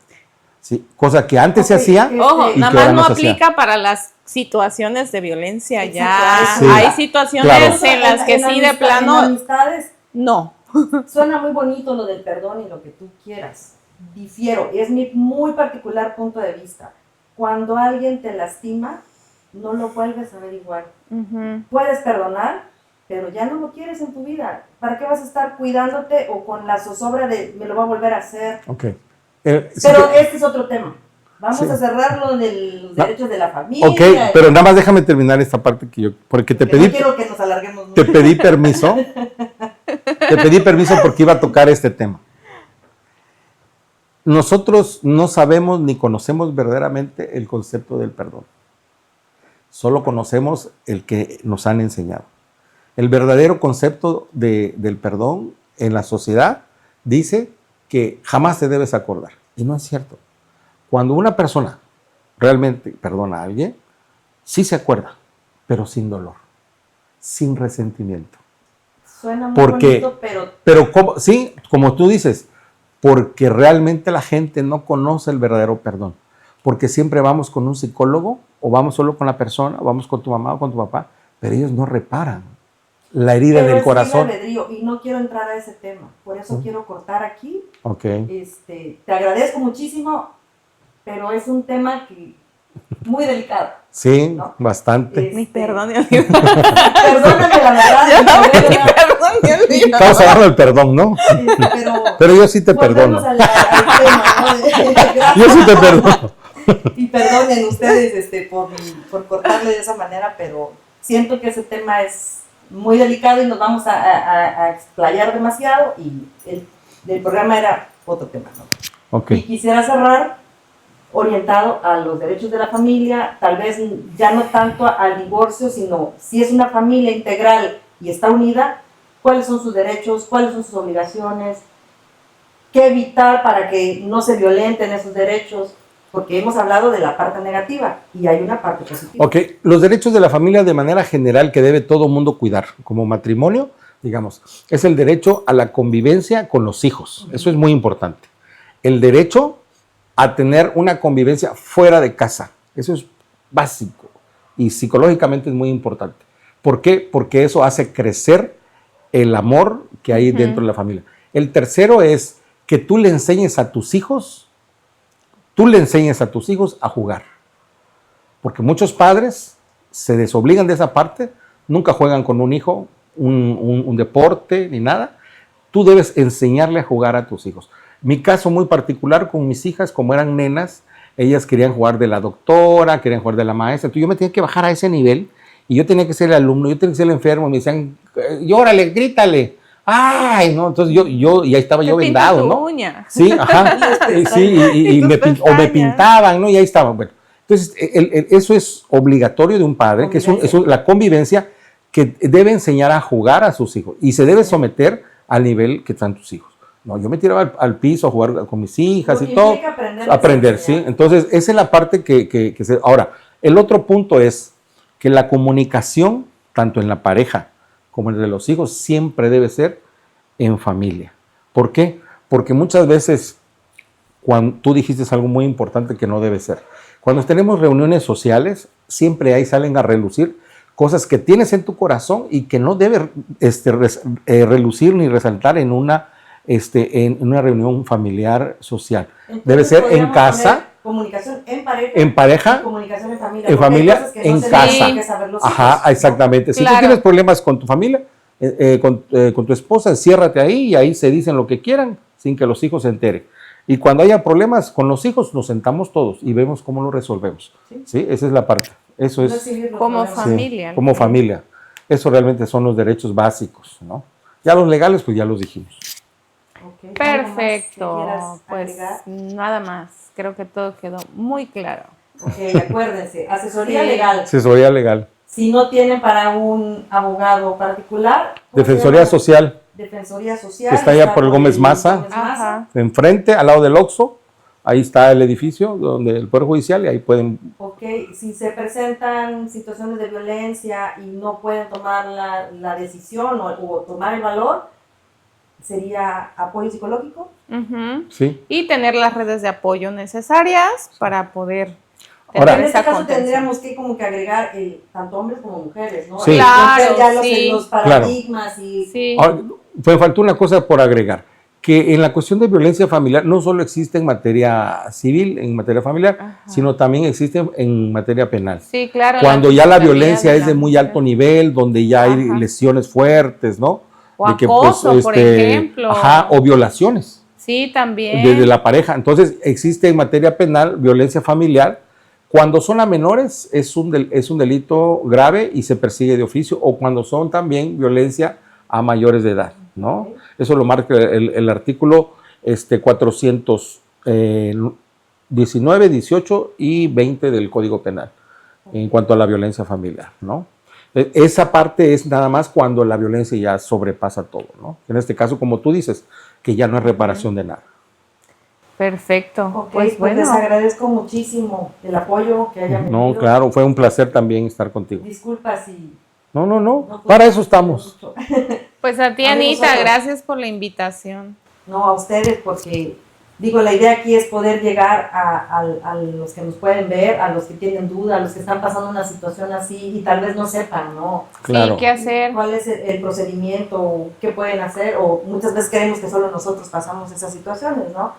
¿Sí? Cosa que antes se hacía. Ojo, y nada que ahora más no se hacía. aplica para las situaciones de violencia. Exacto, Ya sí. hay situaciones Claro. en las que sí de En plano amistades no. suena muy bonito lo del perdón y lo que tú quieras. Difiero, y es mi muy particular punto de vista. Cuando alguien te lastima, no lo vuelves a ver igual. Ujú. Puedes perdonar, pero ya no lo quieres en tu vida. ¿Para qué vas a estar cuidándote o con la zozobra de me lo va a volver a hacer? Ok. Sí Pero que- este es otro tema. Vamos Sí. a cerrar lo de los derechos de la familia. ok, pero nada más déjame terminar esta parte que yo, porque te Porque pedí, no quiero que nos alarguemos mucho. te pedí permiso porque iba a tocar este tema. Nosotros no sabemos ni conocemos verdaderamente el concepto del perdón. Solo conocemos el que nos han enseñado. El verdadero concepto del perdón en la sociedad dice que jamás te debes acordar. Y no es cierto. Cuando una persona realmente perdona a alguien, sí se acuerda, pero sin dolor, sin resentimiento. Suena muy Porque- bonito, pero Pero sí, como tú dices, porque realmente la gente no conoce el verdadero perdón. Porque siempre vamos con un psicólogo, o vamos solo con la persona, o vamos con tu mamá o con tu papá, pero ellos no reparan la herida pero del es corazón. libre albedrío, y no quiero entrar a ese tema. Por eso quiero cortar aquí. Ok. Te agradezco muchísimo, pero es un tema muy delicado. Sí, ¿No? bastante. Ni perdón, ni Perdóname la verdad. perdón, ni olvido. Estamos hablando del perdón, ¿no? Pero yo sí te perdono. volvemos al tema, ¿no? Gracias. Yo sí te perdono. Y perdonen ustedes por cortarle de esa manera, pero siento que ese tema es muy delicado y nos vamos a explayar demasiado y el programa era otro tema, ¿no? Ok. Y quisiera cerrar orientado a los derechos de la familia, tal vez ya no tanto al divorcio, sino si es una familia integral y está unida, cuáles son sus derechos, cuáles son sus obligaciones, qué evitar para que no se violenten esos derechos, porque hemos hablado de la parte negativa y hay una parte positiva. Ok, los derechos de la familia de manera general que debe todo mundo cuidar, como matrimonio, digamos, es el derecho a la convivencia con los hijos. Eso es muy importante. El derecho a tener una convivencia fuera de casa. Eso es básico y psicológicamente es muy importante. ¿Por qué? Porque eso hace crecer el amor que hay dentro de la familia. El tercero es que tú le enseñes a tus hijos a jugar. Porque muchos padres se desobligan de esa parte, nunca juegan con un hijo, un deporte ni nada. Tú debes enseñarle a jugar a tus hijos. Mi caso muy particular con mis hijas, como eran nenas, ellas querían jugar de la doctora, querían jugar de la maestra. Entonces yo me tenía que bajar a ese nivel y yo tenía que ser el alumno, yo tenía que ser el enfermo. Me decían, llórale, grítale. Ay, no, entonces yo ya estaba yo vendado, ¿no? Uña. Sí, ajá. Sí, Y tus o me pestañas. pintaban, ¿no? Y ahí estaba. Bueno, entonces eso es obligatorio de un padre, que es la convivencia que debe enseñar a jugar a sus hijos y se debe someter al nivel que están tus hijos. No, yo me tiraba al piso a jugar con mis hijas Porque y todo. implica Aprender, sí. Entonces, esa es la parte que se... Ahora, el otro punto es que la comunicación, tanto en la pareja como entre los hijos, siempre debe ser en familia. ¿Por qué? Porque muchas veces, cuando tú dijiste algo muy importante que no debe ser, cuando tenemos reuniones sociales, siempre ahí salen a relucir cosas que tienes en tu corazón y que no debe relucir ni resaltar en una reunión familiar social. Entonces, debe ser en podríamos casa, poner comunicación en en pareja, pareja, y comunicación en familia. en porque hay familia, cosas que no en se casa. tienen que saber los Ajá, hijos, ¿no? exactamente. Si Claro. tú tienes problemas con tu familia, con tu esposa, enciérrate ahí y ahí se dicen lo que quieran sin que los hijos se enteren. Y cuando haya problemas con los hijos, nos sentamos todos y vemos cómo lo resolvemos. Sí. ¿Sí? Esa es la parte. Eso es Recibir los Como problemas. familia. sí, como familia. Eso realmente son los derechos básicos, ¿no? Ya los legales, pues ya los dijimos. Ok. ¿Algo más que Perfecto. quieras Pues agregar? nada más. Creo que todo quedó muy claro. Ok, acuérdense, asesoría Sí. legal. Asesoría legal. Si no tienen para un abogado particular, ¿cómo se Defensoría llama? Social. Defensoría Social. Que está allá por el Gómez Maza. Ajá. Enfrente, al lado del Oxxo, ahí está el edificio donde el Poder Judicial y ahí pueden. Ok, si se presentan situaciones de violencia y no pueden tomar la decisión o tomar el valor, ¿sería apoyo psicológico? Ujú. Sí. Y tener las redes de apoyo necesarias para poder Ahora- En tener este esa caso contención. tendríamos que como que agregar tanto hombres como mujeres, ¿no? Sí. Claro, Romper ya sí. los paradigmas y... Sí. Ahora, me faltó una cosa por agregar, que en la cuestión de violencia familiar no solo existe en materia civil, en materia familiar, Ajá. sino también existe en materia penal. Sí, claro. Cuando ya la fiscalía violencia es de la muy mujer. alto nivel, donde ya hay Ajá. lesiones fuertes, ¿no? O acoso, por ejemplo. Ajá, o violaciones Sí, también. desde la pareja. Entonces, existe en materia penal violencia familiar. Cuando son a menores es un delito grave y se persigue de oficio, o cuando son también violencia a mayores de edad, ¿no? Ok. Eso lo marca el artículo 419, 18 y 20 del Código Penal en cuanto a la violencia familiar, ¿no? Esa parte es nada más cuando la violencia ya sobrepasa todo, ¿no? En este caso, como tú dices, que ya no es reparación de nada. Perfecto. Ok, Pues pues les bueno. agradezco muchísimo el apoyo que hayan No, venido. claro, fue un placer también estar contigo. Disculpa si... No, no para pudimos eso estamos. mucho. Pues a ti, A mí Anita, nosotros. gracias por la invitación. No, a ustedes, porque digo, la idea aquí es poder llegar a los que nos pueden ver, a los que tienen duda, a los que están pasando una situación así y tal vez no sepan, ¿no? Claro. Sí, ¿qué hacer? ¿Cuál es el procedimiento? ¿Qué pueden hacer? O muchas veces creemos que solo nosotros pasamos esas situaciones, ¿no?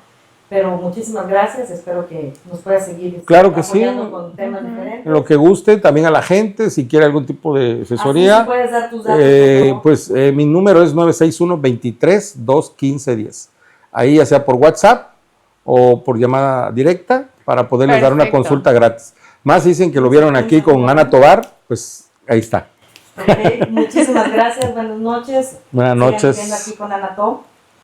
Pero muchísimas gracias, espero que nos pueda seguir Claro que sí. apoyando con temas diferentes. Lo que guste, también a la gente, si quiere algún tipo de Así, asesoría, si puedes dar tus datos, por favor. pues mi número es 961-23-215-10. Ahí ya sea por WhatsApp o por llamada directa para poderles dar una Perfecto. consulta gratis. Más dicen que lo vieron aquí con Ana Tobar, pues ahí está. Ok, muchísimas gracias, buenas noches. Buenas Sigan noches. viendo aquí con Ana Tobar.